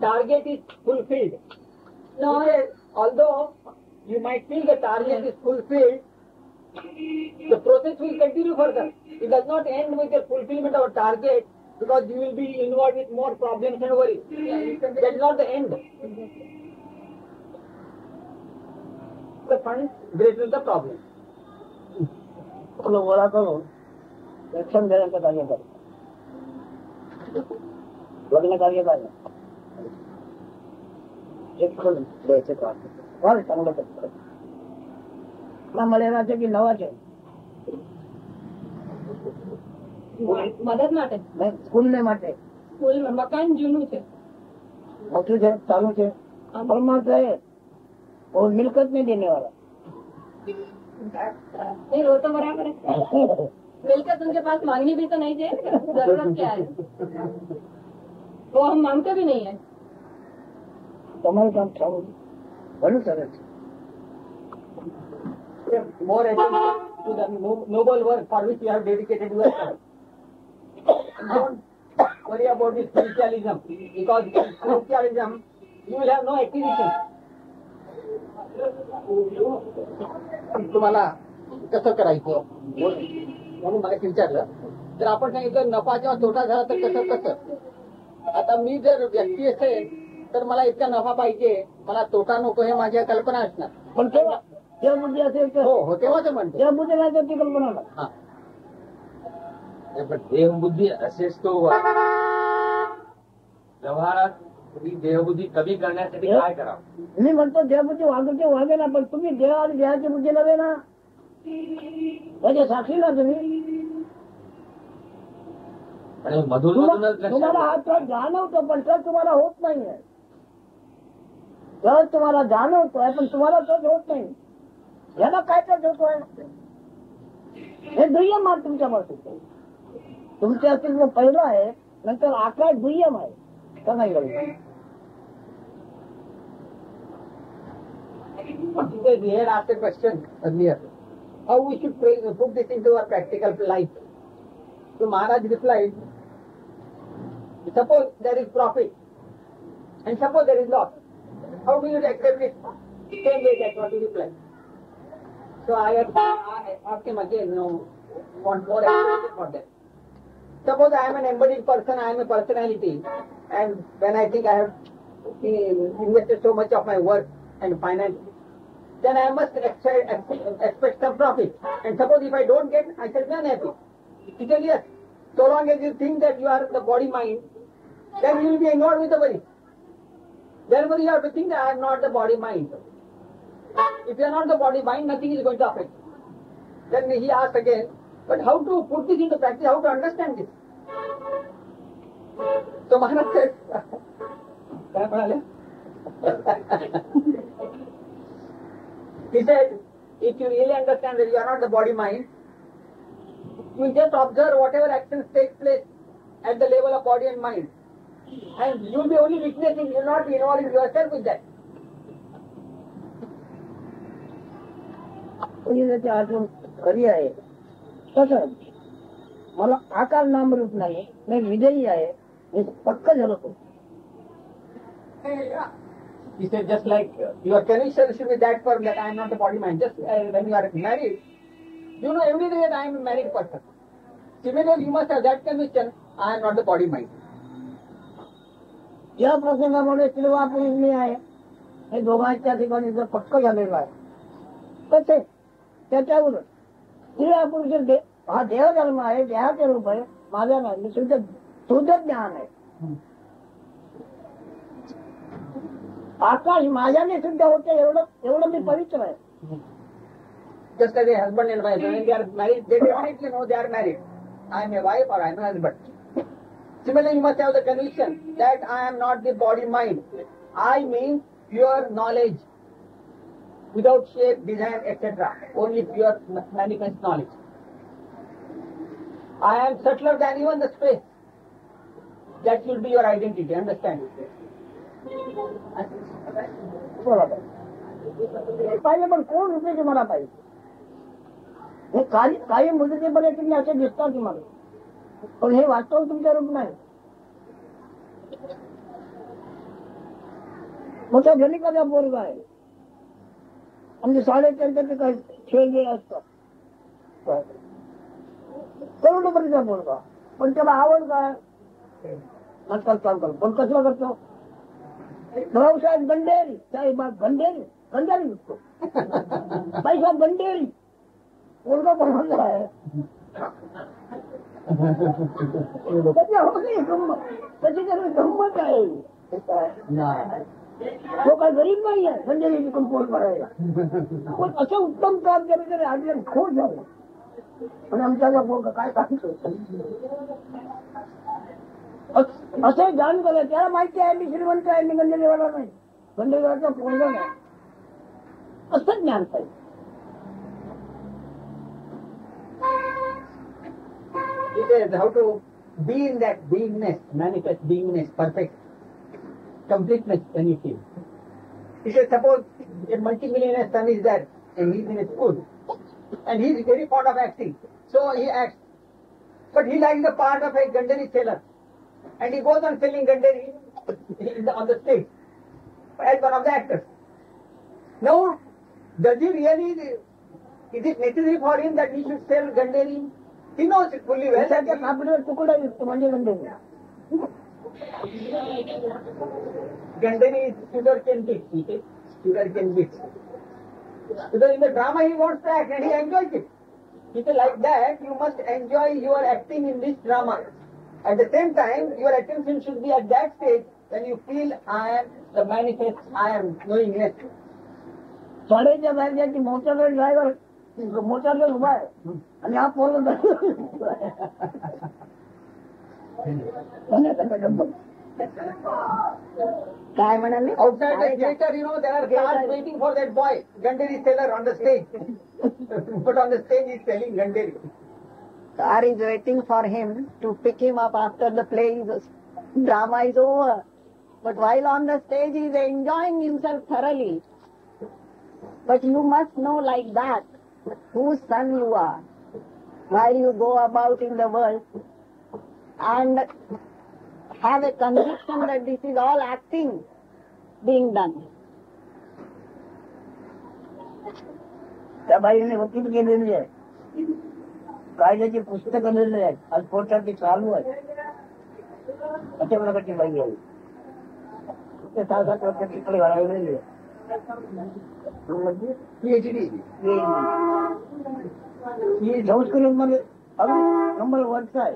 target is fulfilled. No. Although you might feel the target is fulfilled, the process will continue further. It does not end with the fulfillment of a target, because you will be involved with more problems and worries. That is not the end. the fund, greater the problem. गोळा करून रक्षण देण्याचं कार्य करतो. लग्न कार्य काय शिक्षण द्यायचं काम फार चांगलं करतो. મળેલા की नवा છે મદદ માટે સ્કૂલ ને માટે સ્કૂલ મકાન જૂનું છે, મોટું છે, ચાલુ છે, પરમાર્થ है और मिलकत नहीं देने वाला. नहीं वो तो बराबर है. मिलकत उनके पास मांगनी भी तो नहीं चाहिए, जरूरत क्या है, वो हम मांगते भी नहीं है. તમારું કામ થવું ઘણું સરસ છે. More attention to the noble work for which you have dedicated yourself. Don't worry about this spiritualism, because in spiritualism you will have no acquisition. तुम्हाला कसं करायचं म्हणून मला विचारलं तर आपण सांगितलं नफा किंवा तोटा झाला तर कसं कसं. आता मी जर व्यक्ती असेल तर मला इतका नफा पाहिजे, मला तोटा नको, हे माझ्या कल्पना असणार. पण तेव्हा त्या बुद्धी असेल तर हो तेव्हाच म्हणतो. त्या बुद्धी नाही तर ती कल्पना नाही. हा पण देहबुद्धी असेच तो व्यवहारात देहबुद्धी कमी करण्यासाठी काय करावं. मी म्हणतो देहबुद्धी वागे ना, पण तुम्ही देह आणि देहाची बुद्धी नव्हे ना, त्याच्या साक्षी ना तुम्ही. आणि मधून मधूनच तुम्हाला हा तर जाणवतो पण तर तुम्हाला होत नाहीये. तर तुम्हाला जाणवतोय पण तुम्हाला तोच होत नाही. याला काय तर होतोय हे दुय्यम मार्ग तुमच्या बाबतीत. तुमच्या अस्तित्व पहिलं आहे, नंतर आकाश दुय्यम आहे. का नाही गरज. We had asked a question earlier, how we should put this into our practical life. So Maharaj replied, suppose there is profit and suppose there is loss, how do you accept it? Same way that's what he replied. So I asked him again, want more explanation for that. Suppose I am an embodied person, I am a personality, and when I think I have invested so much of my work and finance, then I must expect some profit. And suppose if I don't get, I shall be unhappy. He said yes. So long as you think that you are the body mind, then you will be ignored with the body. Therefore you have to think that I am not the body mind. If you are not the body mind, nothing is going to affect. Then he asked again, but how to put this into practice, how to understand this? So Maharaj said, काय म्हणाले? He said, if you really understand that you are not the body mind, you just observe whatever actions take place at the level of body and mind. And you will be only witnessing, you will not be involving yourself with that. त्याचे अजून खरी आहे. कसं मला आकार नाम रूप नाही, मी विजयी आहे, हे पक्क झालं. तो He said, just like your conviction should be that firm that I am not the body mind. Just when you are married, you know every day that I am a married person. Similarly, you must have that conviction, I am not the body mind. या प्रसंगामध्ये स्त्रीवा पुरुष मी आहे हे दोघांच्या ठिकाणी जर पक्क झालेलं आहे, कसे त्याच्यावरून स्त्रीवा पुरुष हा देह धर्म आहे, देहाचे रूप आहे, माझा नाही, शुद्ध ज्ञान आहे. आकाश माझ्याने शुद्ध होते एवढं मी पवित्र आहे. Just as a husband and wife, when they are married, they definitely know they are married. I am a wife or I am a husband. Similarly, you must have the conviction that I am not the body mind. I means pure knowledge, without shape, design, etc. Only pure manifest knowledge. I am subtler than even the space. That should be your identity, understand? पाहिजे पण कोण रूपे मला पाहिजे हे काही मुदतीमध्ये तुम्ही असे दिसतात तुम्हाला, पण हे वास्तव तुमच्या रूप नाही. मोठ्या धनिकाचा पोरगा आहे म्हणजे 4.5 काही खेळ असतात, करोडपतीचा पोरगा, पण त्याला आवड काय नंतर चालतो. पण कसला करतो? भाऊसाहेब गंडेरी, साहेब गंडेरी गंजारी विकतो पैसा गंडेरी मुलगा बनवला आहे त्याच्यामध्ये गंमत त्याची गंमत आहे तो काय गरीब नाही आहे गंडेरी विकून पोट भरायला पण असं उत्तम काम केलं तरी आधी खोट झालं पण आमच्या पोट काय सांगतो असं जाण केलं त्याला माहिती आहे मी श्रीमंत आहे मी गंडेरीवाला नाही गंडेरीवाचा पोरगा नाही असं ज्ञान पाहिजे He says how to be in that beingness, manifest beingness, perfect completeness when you feel. He says suppose a multi-millionaire son is there and he's in a school and he's very fond of acting. So he acts. But he likes the part of a Gandhari seller. And he goes on selling Gandhari on the stage as one of the actors. Now, does he really, is it necessary for him that he should sell Gandhari? He knows it fully well. त्याच्या कापडीवर तुकडा विकतो म्हणजे गंडेरी Gandhari is sugarcane bits, he says. Sugarcane bits. Because in the drama he wants to act and he enjoys it. He says like that you must enjoy your acting in this drama. At the same time, your attention should be at that stage when you feel I am the manifest, I am knowingness. शाळेच्या बाहेरची motor driver मोटारला उभा आहे आणि हा पोरगा काय म्हणाले Outside the theater, you know, there are cars waiting for that boy, Gandhari seller on the stage. But on the stage he is selling Gandhari. Car is waiting for him to pick him up after the play is drama is over. But while on the stage he is enjoying himself thoroughly. But you must know like that whose son you are while you go about in the world and have a conviction that this is all acting being done. त्या बाईने वकील केलेली आहे कायद्याची पुस्तकं लिहिलेली आहेत आज कोर्टात ती चालू आहे अशा प्रकारची बाई आहे ते 6-7 वर्ष तिकडे घालवलेली आहे PhD. ही संस्कृत मध्ये अगदी नंबर 1 आहे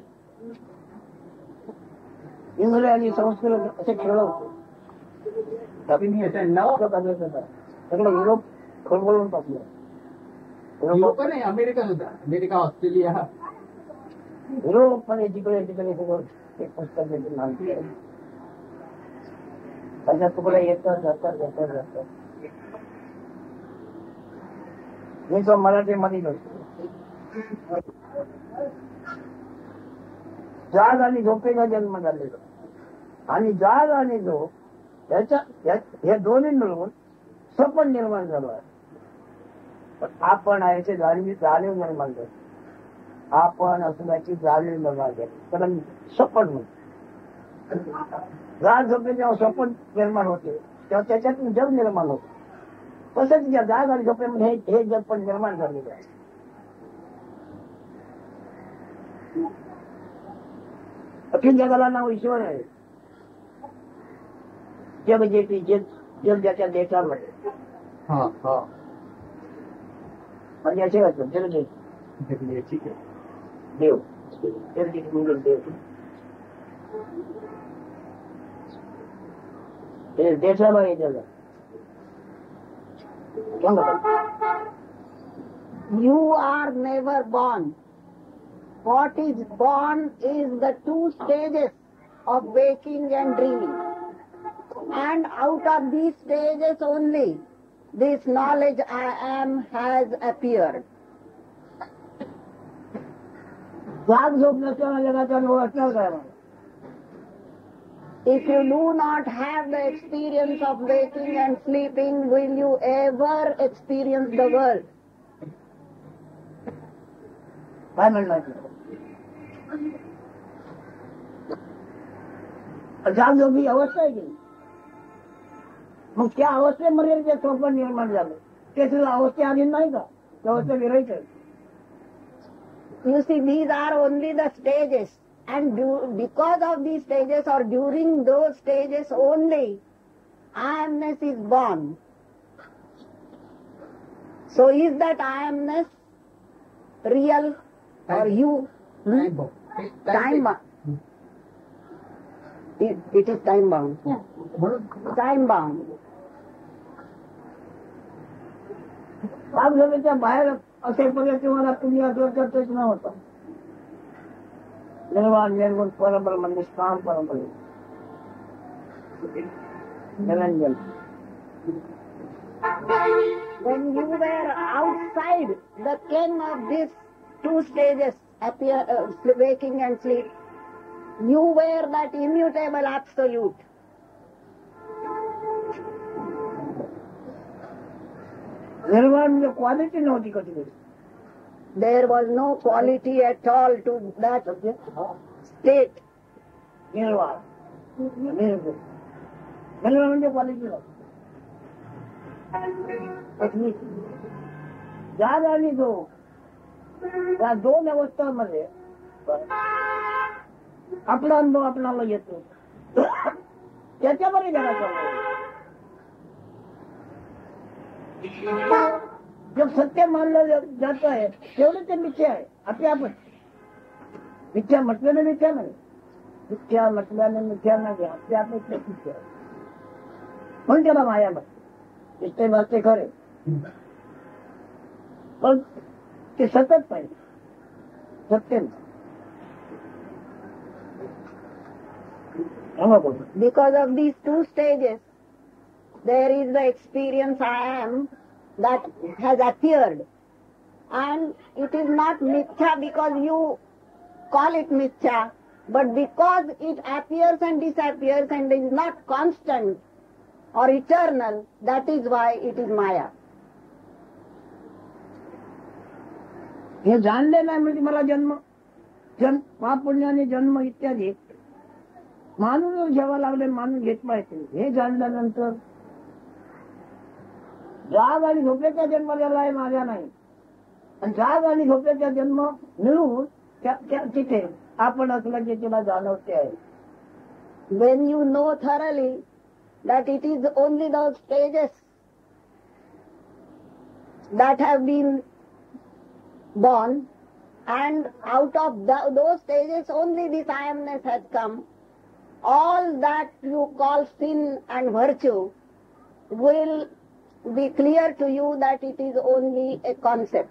इंग्रजी आणि संस्कृत असे खेळवतो सगळं युरोप खोलबोलून टाकलं युरोप नाही अमेरिका सुद्धा अमेरिका ऑस्ट्रेलिया युरोप मध्ये जिकडे तिकडे सगळं ते पुस्तक त्याच्या तुकडे येतात मी तो मराठीमध्ये करतो जाग आणि झोपेचा जन्म झालेला आणि जाग आणि झोप हे दोन्ही मिळून स्वप्न निर्माण झालं आहे पण आपण आहे ते जाणीव निर्माण झाली आपण असण्याची जाणीव निर्माण झाली कारण स्वप्न म्हणतो जाग झोपे जेव्हा स्वप्न निर्माण होते तेव्हा त्याच्यातून जग निर्माण होते तसंच या जाग आणि झोपेमध्ये हे जग पण निर्माण झालेलं आहे अखिल जगाला नाव ईश्वर आहे जग जे जग ज्याच्या देशावर म्हणजे असे असतं जग देव देव देशाला हे जग You are never born. What is born is the 2 stages of waking and dreaming. And out of these stages only, this knowledge I am has appeared. जाग झोप नसताना जगाचा लोक असणार काय मला If you do not have the experience of waking and sleeping, will you ever experience the world? काय म्हणणार जाग झोप ही अवस्था आहे की मग त्या अवस्थेमध्ये जे स्वप्न निर्माण झालं ते सुद्धा अवस्थेआधी नाही का त्या अवस्था विरायचं You see, these are only the stages. And because of these stages or during those stages only, I amness is born. So is that I-amness real or you? Time bound. Time bound. It is time bound. म्हणून Time bound. साधनेच्या बाहेर असेपर्यंत मला तुम्ही चर्चेच नव्हता. निर्वाण निर्गुण परब्रह्म निष्काम परब्रह्म Niranjan. When you were outside the ken of these two stages, waking and sleep, you were that immutable absolute. निर्वाण म्हणजे क्वालिटी नव्हती कधी कधी. There was no quality at all to that state. निर्वाण निर्गुण निर्वाण म्हणजे क्वालिटी नव्हती. जाग आणि झोप या दोन अवस्थांमध्ये आपला अनुभव आपल्याला येतो. त्याच्यामध्ये जरा जब सत्य मानलं जात आहे तेवढं ते मिथ्या आहे. आपल्या आपण मिथ्या म्हटल्याने मिथ्या नाही, मिथ्या म्हटल्याने मिथ्या नाही, आपल्या आपण मिथ्या आहे म्हणून त्याला माया म्हणते. इथे वाचते खरे पण ते सतत पाहिजे सत्य Because of these two stages, there is the experience I am that has appeared. And it is not mithya because you call it mithya, but because it appears and disappears and is not constant or eternal, that is why it is Maya. हे जाणले नाही म्हणजे मला जन्म पाप पुण्याने जन्म इत्यादी मानून जेव्हा लागले मानून घेत पाहिजे. हे जाणल्यानंतर जाग आणि झोपेचा जन्म झाला आहे माझ्या नाही. आणि जाग आणि झोपेचा जन्म मिळून तिथे आपण असल्याचे तिला जाणवते आहे. When you know thoroughly that it is only those stages that have been born, and out of those stages only this I-amness has come, all that you call sin and virtue will be clear to you that it is only a concept.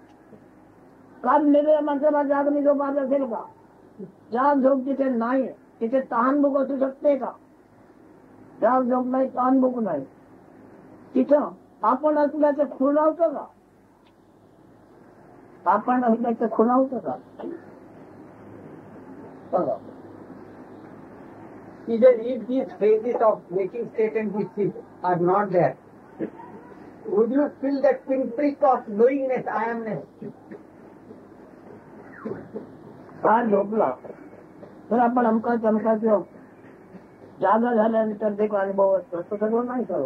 काल मेलेल्या माणसाला जाग आणि झोप आज असेल का? जाग झोप तिथे नाही, तिथे तहानभूक असू शकते का? जाग झोप नाही, तहानभूक नाही. तिथं आपण असल्याचं खुणावतं का? आपण असल्याचं खुणावतं का? बघा. if these phases of waking state and deep sleep are not there, would you feel that pinprick of knowingness, I amness? काल झोपला तर आपण अमका चमका किंवा जागा झाल्यानंतर देखो अनुभव असतो तो सगळं नाही करू.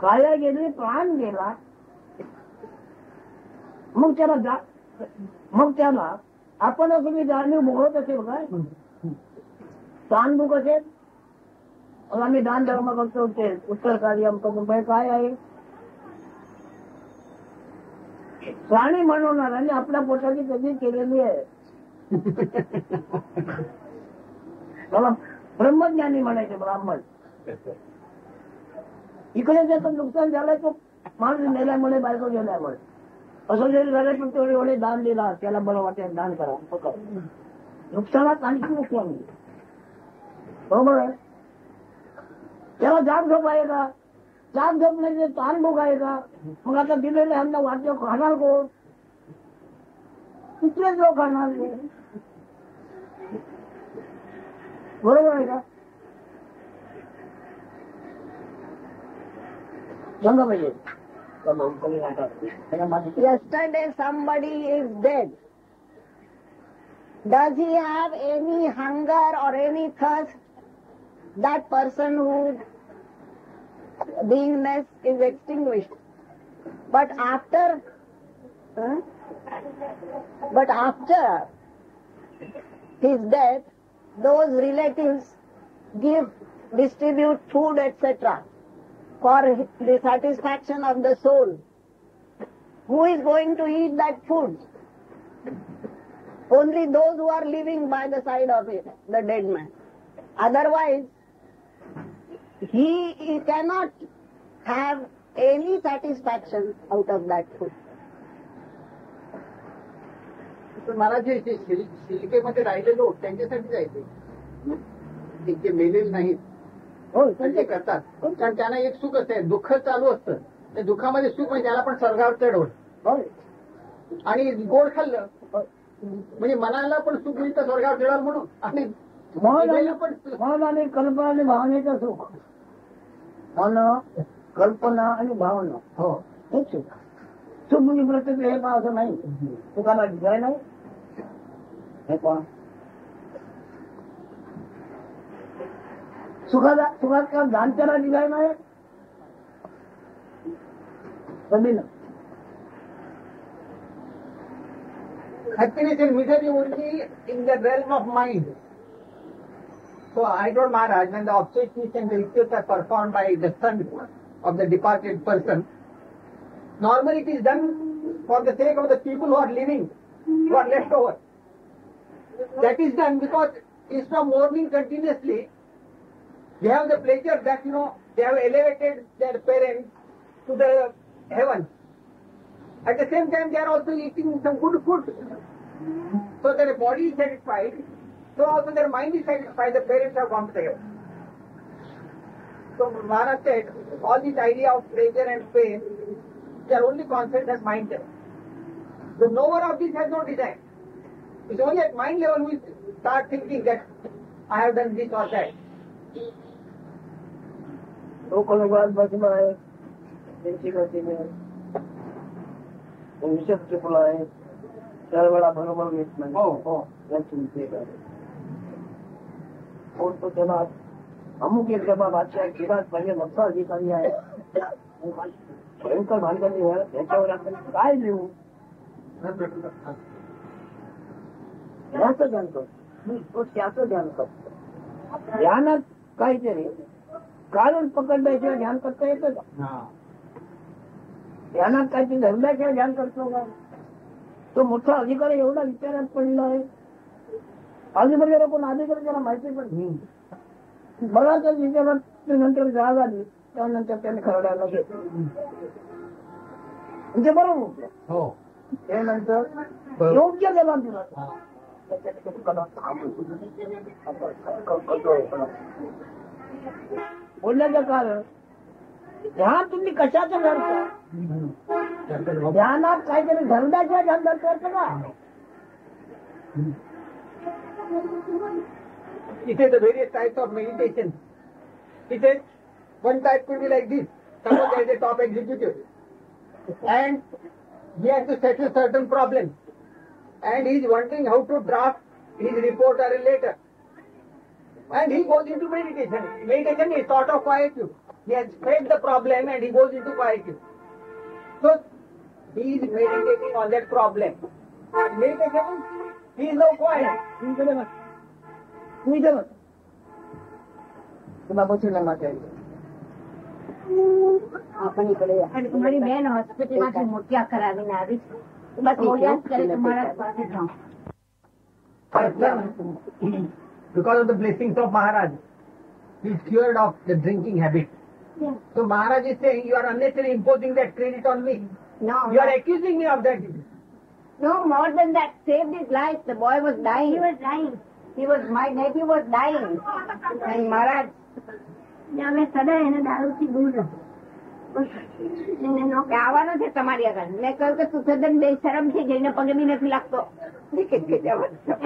काया गेली, प्राण गेला, मग त्याला आपण तुम्ही जाणीव भोगत असेल काय? ताणभूक असेल मग आम्ही दान धर्म करतो ते उत्तर कार्य अमक काय आहे? प्राणी म्हणवणार आणि आपल्या पोटाची कधी केलेली आहे. मला ब्रह्मज्ञानी म्हणायचे ब्राह्मण. इकडे त्याचं नुकसान झालंय तो माणूस नेल्यामुळे बायको गेल्यामुळे असं जरी झालं पण तेवढे एवढे दान दिला त्याला बरं वाटेल दान करा. नुकसानात आणखी नुकसान बरोबर आहे. त्याला जाग झोप आहे का? जाग झोप नाही ताण भोग आहे का? मग आता दिलेले ह्यांना वाद्य खाणार कोण? तिथलेच लोक खाणार बरोबर आहे का? सांगा पाहिजे. Yesterday somebody is dead. Does he have any hunger or any thirst? That person whose beingness is extinguished. But after his death, those relatives distribute food, etc. for the satisfaction of the soul. who is going to eat that food? Only those who are living by the side of it, the dead man. Otherwise, he cannot have any satisfaction out of that food. मला जे शिलिकेमध्ये राहिले लोक त्यांच्यासाठी जायचे, जे मेलेले नाहीत ते करतात. कारण त्यांना एक सुख असते, दुःख चालू असतं. त्या दुःखामध्ये सुख म्हणजे त्याला पण स्वर्गावर चढवलं आणि गोड खाल्लं म्हणजे मनाला पण सुख मिळतं स्वर्गावर चढाल म्हणून. आणि मन आणि कल्पना आणि भावनेचं सुख. मन, कल्पना आणि भावना, हो हेच सुख. सुख म्हणजे प्रत्येक हे पहा असं नाही, सुखाला दिसाय नाही. हे पहा सुखात का जाणत्याला दिसाय नाही. कधी happiness and misery only in the realm of mind. So I told Maharaj, when the obsequies and the rituals are performed by the son of the departed person, normally it is done for the sake of the people who are living, who are left over. That is done because instead of mourning continuously, they have the pleasure that, they have elevated their parents to the heaven. At the same time, they are also eating some good food. So their body is satisfied, so also their mind is satisfied. The parents have gone to the heaven. So Maharaj said, all this idea of pleasure and pain, they are only concepts at mind level. The knower of this has no desire. It's only at mind level we start thinking that I have done this or that. लोकलगात बसला आहे, त्यांची गती विशेष टिपला आहे, त्यावेळेला बरोबर येत नाही. हो या चिंतेत आहे. तो त्याला अमुक एक जमा बादशाह किरात पहिले मोठा अधिकारी आहे, भयंकर भानगडी आहे, त्याच्यावर आपण काय लिहू याचं ध्यान करतो. तो त्याचं ध्यान करतो. ध्यानात काहीतरी काढून पकडल्याशिवाय ध्यान करता येतं का? ध्यानात काहीतरी धरल्याशिवाय ध्यान करतो का? तो मोठा अधिकारी एवढा विचारात पडला आहे. आजूबाजूला कोण अधिकारी त्याला माहिती पण नाही. बराच विचारात नंतर जाग आली, त्यानंतर त्याने खरडायला घेतलं म्हणजे बरोबर. हो त्यानंतर योग्य जबाब दिला. बोलण्याचं कारण ध्यान तुम्ही कशाचं धरता? ध्यानात काहीतरी धरण्याच्या ध्यान धरतो का? It is the various types of meditation. It is one type could be like this. Suppose there is a top executive and he has to settle certain problems and he is wondering how to draft his report or a letter. And he goes into meditation. Meditation is sort of quietude. He has faced the problem and he goes into quietude. So he is meditating on that problem. Meditation, he is now quiet. तुला बसून मागे आपण इकडे या. અને તમારી બેન હોસ્પિટલમાંથી મોતિયા કરાવીને આવી છે. બસ મોતિયા જ કરે તમારા પાસે જાઓ. Because of the blessings of Maharaj, he is cured of the drinking habit. Yeah. So Maharaj is saying, you are unnecessarily imposing that credit on me. No, You are accusing me of that. no, more than that, saved his life. The boy was dying. He was dying. My nephew was dying. And Maharaj, અમે સદા એને દારૂથી દૂર રહો. એને નો આવવાનો છે તમારી આગળ. મેં કહ્યું કે તું સદન બેશરમ છે, જઈને પગે બી નથી લાગતો.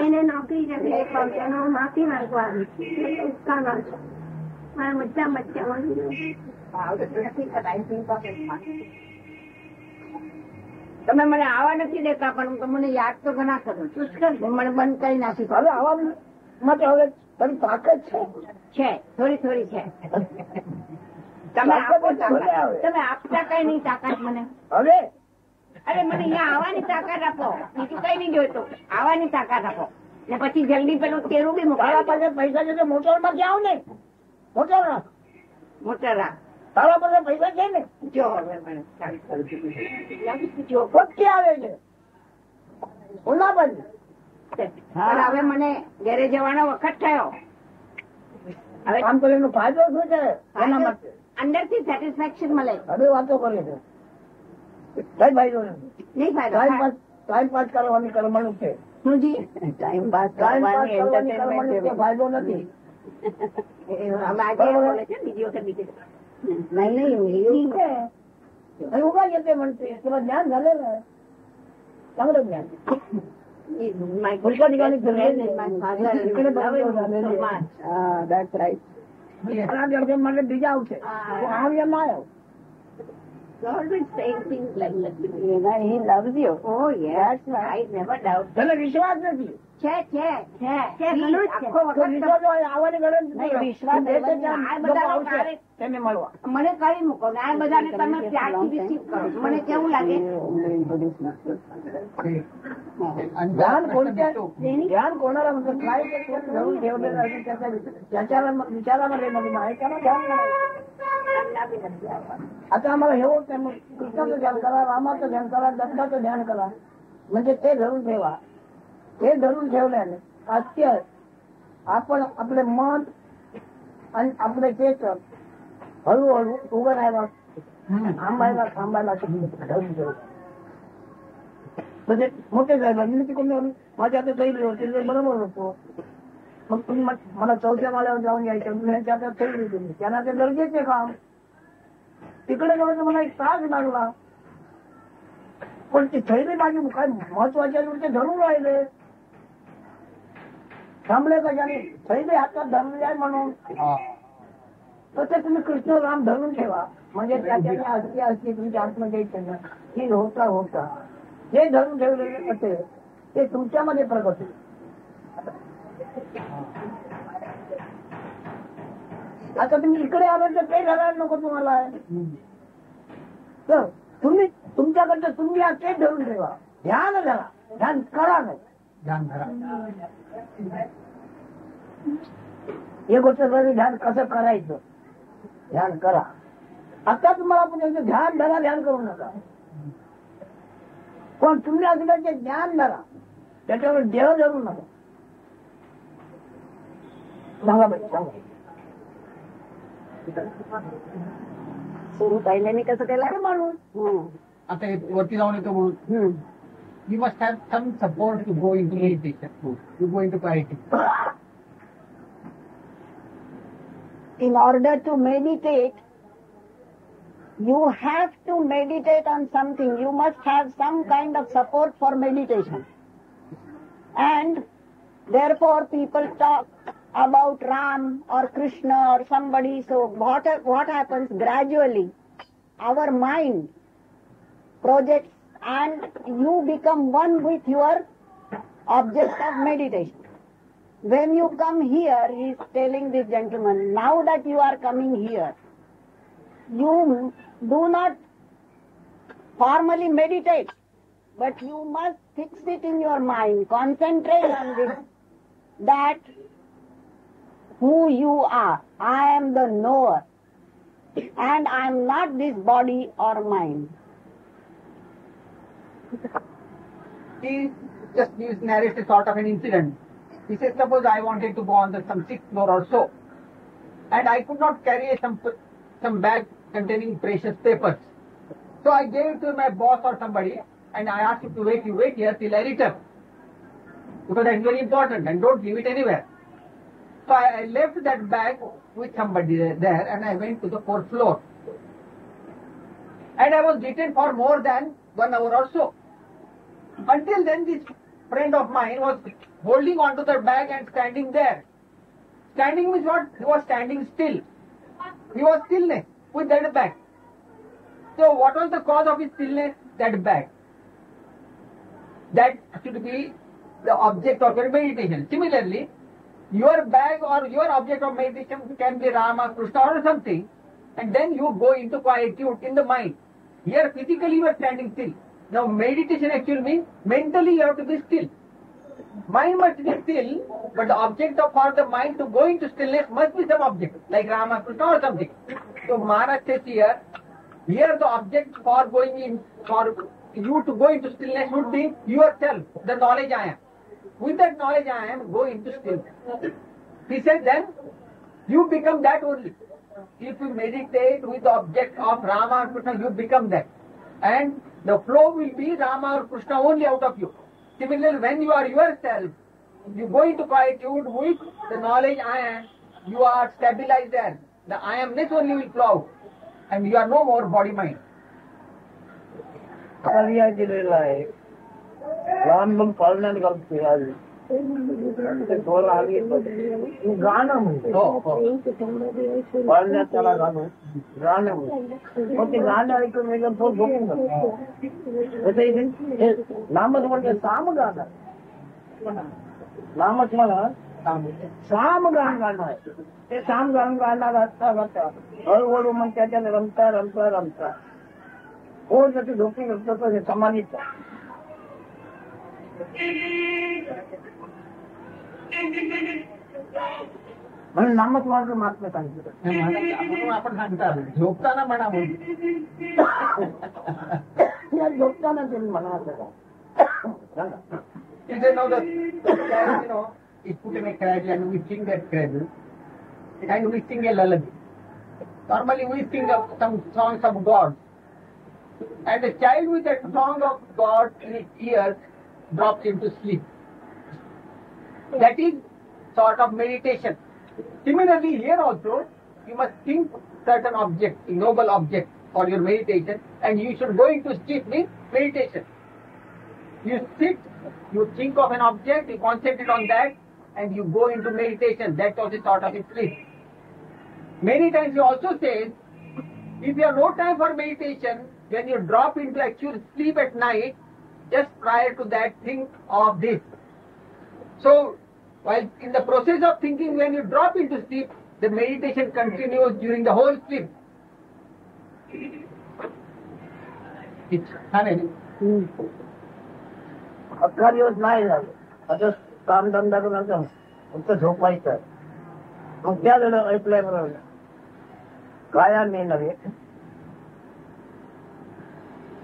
એને નોકરી જતી એનો માફી માંગવા આવી ઉત્કા માંગતો મારા મચ્ચા તમે મને આવા નથી દેતા, પણ હું તમને યાદ તો ઘણા કરું. મને બંધ કરી નાખી. હવે આવા માટે હવે તારી તાકાત છે, થોડી થોડી છે. તમે આપો તાકાત. તમે આપતા કઈ નહીં તાકાત મને. હવે અરે મને અહીંયા આવવાની તાકાત આપો, બીજું કઈ નહીં જોઈતું. આવવાની તાકાત આપો ને પછી જલ્દી પેલું તેરું બી મોકલા પાસે પૈસા છે. મોટર માં જાવ ને, મોટર રાખ. તારા પાસે પૈસા છે ને જો પક્ષી આવે છે ઉના બાજુ પણ હવે મને ઘરે જવાનો વખત થયો. હવે કામ કરીને ફાયદો શું છે એના માટે અંદરથી સેટિસ્ફેક્શન મળે. હવે વાતો કરે છે કઈ ફાયદો નથી. નહીં ફાયદો ટાઈમ પાસ કરવાની કરવાનું છે. શું જી ટાઈમ પાસ ટાઈમ પાસ કરવાની કરવાની કરવાનું છે, એન્ટરટેનમેન્ટ ફાયદો નથી. અમે આજે બોલે છે બીજી વખત બીજે નહીં आणि उगा येते म्हणते किंवा ज्ञान झालेलं आहे चांगलं ज्ञान पुढच्या ठिकाणी फिरलेलं आहे. इकडे बरोबर झालेलं आहे. that's right. ઘણા જણ માટે બીજા આવશે આમ એમ ના આવ્યો. always saying things like that. You know, he loves you. Oh yes, I never doubt. તેને વિશ્વાસ નથી. છે ઘણું જ છે. તો વિશ્વાસ હોય આવવાની ગરજ નહીં, નથી. વિશ્વાસ જે તે એવો ત્યાં આ લોકો બધા આવશે કાર્ય- તેને મળવા. મને કરી મૂકો ને આ બધાને તમે ત્યાંથી રિસીવ કરો. મને કેવું લાગે ज्ञान कोणत्या ज्ञान कोणाला म्हणतात काय ते कोण धरून ठेवलेलं आहे त्याच्या विचारामध्ये मग्न आहे त्याला ध्यान करायचं. आता आम्हाला हे होत नाही, मग कृष्णाचं ध्यान करा, रामाचं ध्यान करा, दत्ताचं ध्यान करा, म्हणजे ते धरून ठेवा. ते धरून ठेवल्याने आजच्या आपण आपले मन आणि आपले चेतन हळूहळू उभं राहायला थांबायला धरून ठेवू. म्हणजे मोठे साहेब तिकडून माझ्या आता थैली होती ते बरोबर होतो. मग तुम्ही मला 4थ्या माळ्यावर जाऊन यायचं, ह्यांच्या आता थैली दिली, त्यांना ते गरजेचे काम. तिकडे गेलं तर मला एक त्रास लागला, पण ती थैली माझी काय महत्वाच्या ते धरून राहिले. थांबले का ज्याने थैली हातात धरली आहे म्हणून तर ते तुम्ही कृष्ण राम धरून ठेवा. म्हणजे त्याच्याने असती तुमच्या आत्मचैतन्य ही होता जे धरून ठेवलेले असेल ते तुमच्यामध्ये प्रगत होईल. आता तुम्ही इकडे आलो तर ते घालायला नको तुम्हाला. तर तुम्ही तुमच्याकडचं तुम्ही ते धरून ठेवा. ध्यान धरा, ध्यान करा नाही. ध्यान धरा हे गोष्ट ध्यान कसं करायचं, ध्यान करा. आता तुम्हाला पण ध्यान धरा, ध्यान करू नका. पण तुम्ही असल्याचे ज्ञान धरा, त्याच्यावर देह धरू नका. सांगा बाई सांगा. सुरू पहिल्याने कसं केलं अरे माणूस आता हे वरती जाऊन येतो म्हणून you must have some support to go into meditation, to go into clarity. in order to meditate, you have to meditate on something. You must have some kind of support for meditation. And therefore people talk about Ram or Krishna or somebody. So what happens gradually? Our mind projects and you become one with your object of meditation. When you come here, he is telling this gentleman, now that you are coming here, you do not formally meditate, but you must fix it in your mind, concentrate on this, that who you are. I am the knower, and I am not this body or mind. He just narrates a sort of an incident. He says, suppose I wanted to go on some 6th floor or so, and I could not carry some bag containing precious papers. So I gave it to my boss or somebody, and I asked him to wait here till I return, because that's very important, and don't leave it anywhere. So I left that bag with somebody there, and I went to the 4th floor. And I was detained for more than 1 hour or so. Until then, this friend of mine was holding onto the bag and standing there. Standing means what? He was standing still. He was stillness with that bag. So what was the cause of his stillness? That bag. That should be the object of your meditation. Similarly, your bag or your object of meditation can be Rama, Krishna or something, and then you go into quietude in the mind. Here physically you are standing still. Now meditation actually means mentally you have to be still. Mind must be still, but the object for the mind to go into stillness must be some object, like Rama, Krishna or something. So Maharaj says here the object for going in, for you to go into stillness would be yourself, the knowledge I am. With that knowledge I am, go into stillness. He said then, you become that only. If you meditate with the object of Rama or Krishna, you become that. And the flow will be Rama or Krishna only out of you. Similarly, when you are yourself, you go into quietude with the knowledge I am, you are stabilized there. The I amness only will flow out. And you are no more body-mind. कार्य दिलेला आहे लहान मग पाळण्यात घालतो आज गाणं म्हणतो पाळण्यात त्याला गाणं गाणं म्हणतो मग ते गाणं ऐकून एकदम तो झोपून जातो नामच म्हणजे साम गाणं नामच मला साम गाणं गाणं आहे ते साम गाणं गाणं गाता गाता हळूहळू मग त्याच्यात रमता रमता रमता हो जसं झोपून असतं तर समाधीच म्हणून नामच माझं महात्म्य सांगितलं म्हणून आपण सांगतात झोपताना म्हणा या झोपताना त्यांनी म्हणायचं का He said, no, it's put in a cradle and we sing that cradle and we sing a lullaby. Normally we sing some songs of God. And the child with that song of God in his ears drops into sleep. That is sort of meditation. Similarly, here also, you must think certain object, noble object for your meditation, and you should go into sleep with meditation. You sit, you think of an object, you concentrate on that, and you go into meditation. That's also sort of a sleep. Many times he also says, if you have no time for meditation, when you drop into actual sleep at night, just prior to that, think of this. So, while in the process of thinking, when you drop into sleep, the meditation continues during the whole sleep. It's funny. अख्खा दिवस नाही झालं आता काम धंदा करायचा फक्त झोपायचं मग त्या वेळेला ऐकलंय बरोबर काया मी नव्हे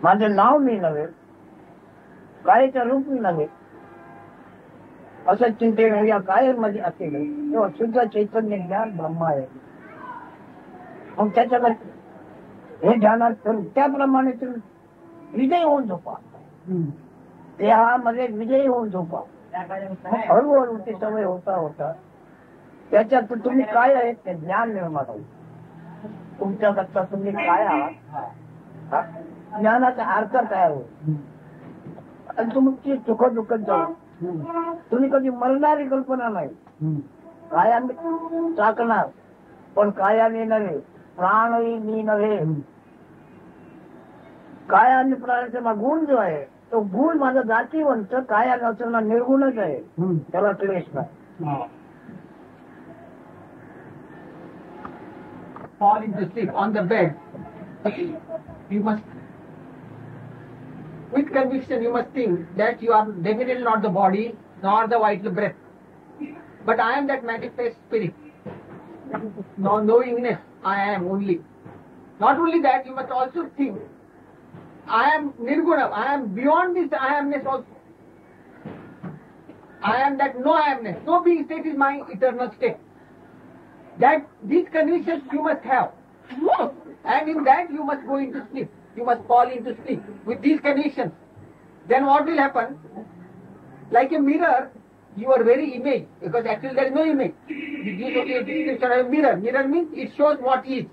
माझे नाव मी नव्हे कायचं रूप मी नव्हे असं चिंतेने या कायमध्ये असेल तेव्हा शुद्ध चैतन्य ज्ञान ब्रह्म आहे मग त्याच्याकडे हे ध्यानात करून त्याप्रमाणे तुम्ही विजय होऊन झोपा देहामध्ये विजयी होऊन झोपा हळूहळू ती सवय होता होता त्याच्यात तुम्ही काय आहेत ते ज्ञान निर्माण होईल तुमच्याकरता तुम्ही काय आहात ज्ञानाचा अर्थ तयार होईल आणि तुमची सुख दुःख जाऊ तुम्ही कधी मरणारी कल्पना नाही कायाने टाकणार पण कायाने नव्हे प्राणही मी नव्हे कायाने प्राणाचा गुण जो आहे तो गुण माझा जातीवंत काया नसताना निर्गुणच आहे त्याला क्लेश नाही Fall into sleep on the bed. You must, with conviction, you must think that you are definitely not the body nor the vital breath, but I am that manifest spirit. No knowingness, I am only. Not only that, you must also think I am nirguna, I am beyond this I amness also. I am that no I amness. No being state is my eternal state. That these conditions you must have. And in that you must go into sleep. You must fall into sleep with these conditions. Then what will happen? Like a mirror, your very image, because actually there is no image. It gives only a description of a mirror. Mirror means it shows what is.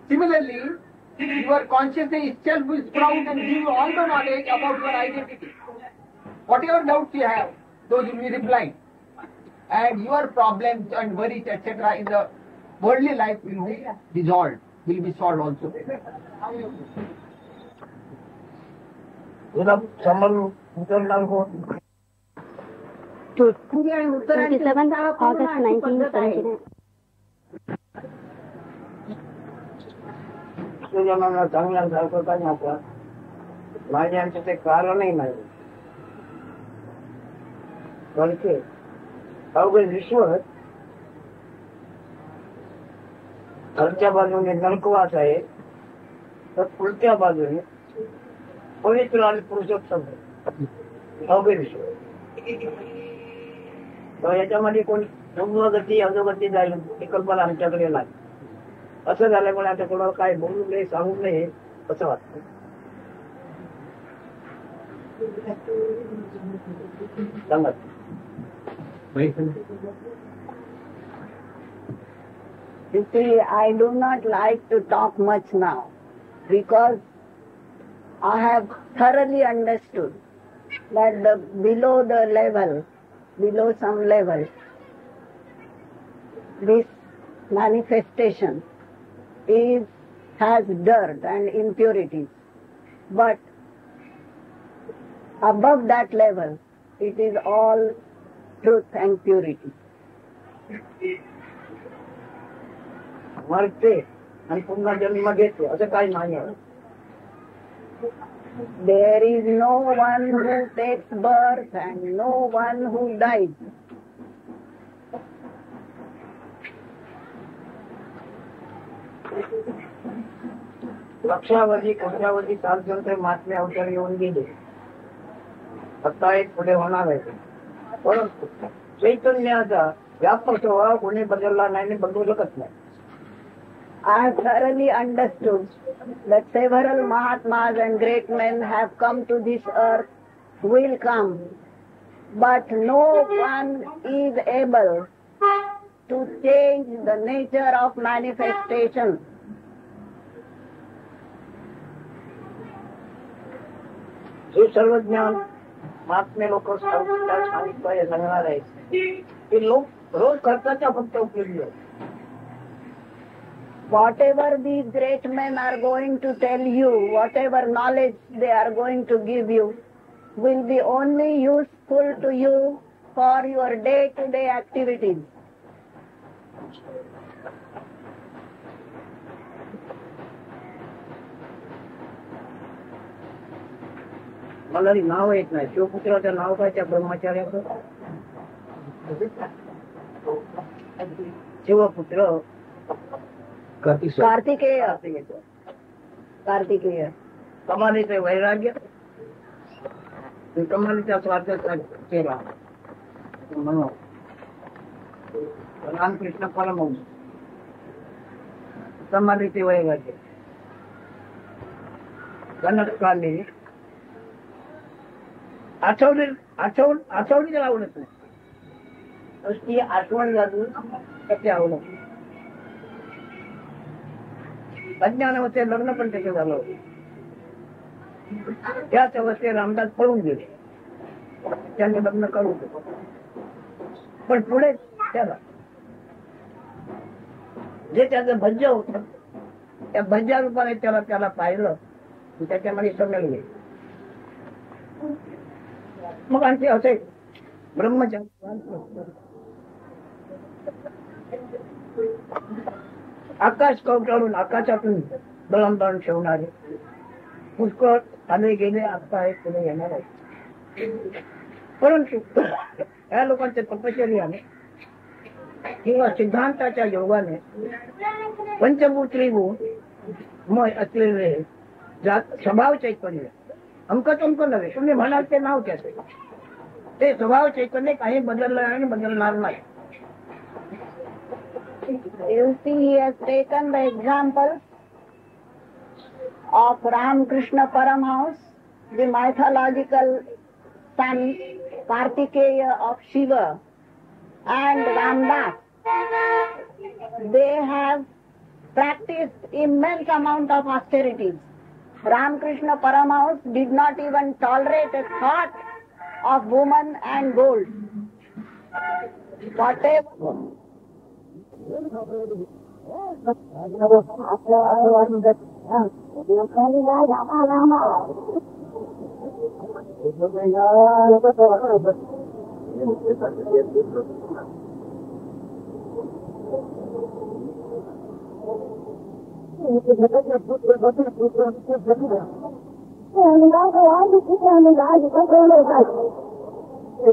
Similarly, your consciousness itself will sprout and give you all the knowledge about your identity. Whatever doubts you have, those will be replied. And your problems and worries, etc., in the worldly life will be dissolved, will be solved also. August 1979. जमाना चांगल्यासारखं काही आता माझ्या आमचं ते कारणही नाही म्हणते अवघड विश्व घरच्या बाजूने नरकवास आहे, तर उलट्या बाजूने पवित्र आणि पुरुषोत्तम अवघड विश्व. तर याच्यामध्ये कोणी ऊर्ध्वगती अधोगती जाईल ही कल्पना आमच्याकडे नाही. असं झाल्यामुळे आता कोणाला काय बोलू नये, सांगू नये असं वाटतं. सांगा. You see, I do not like to talk much now because I have thoroughly understood that below some level, this manifestation has dirt and impurities, but above that level, it is all truth and purity. मरते आणि पुन्हा जन्म घेते असं काही नाही. There is no one who takes birth and no one who dies. लक्षावधी कोट्यावधी सार्वजनिक महात्मे अवतार येऊन गेले, आता एक पुढे होणार आहे. परंतु चैतन्याचा व्यापक स्वभाव कोणी बदलला नाही आणि बदलू शकत नाही. I have thoroughly understood that several Mahatmas and great men have come to this earth, will come, but no one is able to change the nature of manifestation. हे सर्व ज्ञान महात्मे लोक सांगणार आहेत की लोक रोज खर्चाच्या फक्त उपयोगी आहेत. Whatever these great men are going to tell you, whatever knowledge they are going to give you, will be only useful to you for your day-to-day activities. मला नाव येत नाही. शिवपुत्राचं नाव काय त्या ब्रह्मचार्याचं? शिवपुत्र कार्तिकेय. कमालीचे वैराग्य, कमालीचा स्वार्थाचा चेहरा म्हणून रामकृष्ण परमहंस. कमालीचे वैराग्य कनककाली आठवणी आवडत नाही. ती आठवण झाली कशी आवडत. अज्ञानामध्ये लग्न पण त्याचं झालं. त्याच अवस्थेत रामदास पळून गेले. त्यांनी लग्न करू पण पुढे त्याला जे त्याचं भज्य होत त्या भज्या रूपाने त्याला पाहिलं, त्याच्यामध्ये समेल गेले. मग आणखी असे ब्रह्मचारी आकाश कवटाळून आकाशातून दळणदळण ठेवणारे पुष्कळ आले गेले, आता हे पुढे येणार आहे. परंतु या लोकांच्या तपश्चर्याने किंवा सिद्धांताच्या योगाने पंचभूत त्रिभुवन मय असलेले स्वभाव चैतन्य अमकं तमकं नव्हे. तुम्ही म्हणाल ते नाव त्याचे ते स्वभाव चैतन्य काही बदललं आणि बदलणार नाही. You see, he has taken the example of Ramakrishna Paramhans, the mythological son Kartikeya of Shiva, and Ramdas. They have practiced immense amount of austerities. Ramakrishna Paramhans did not even tolerate a thought of woman and gold. Whatever. I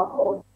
don't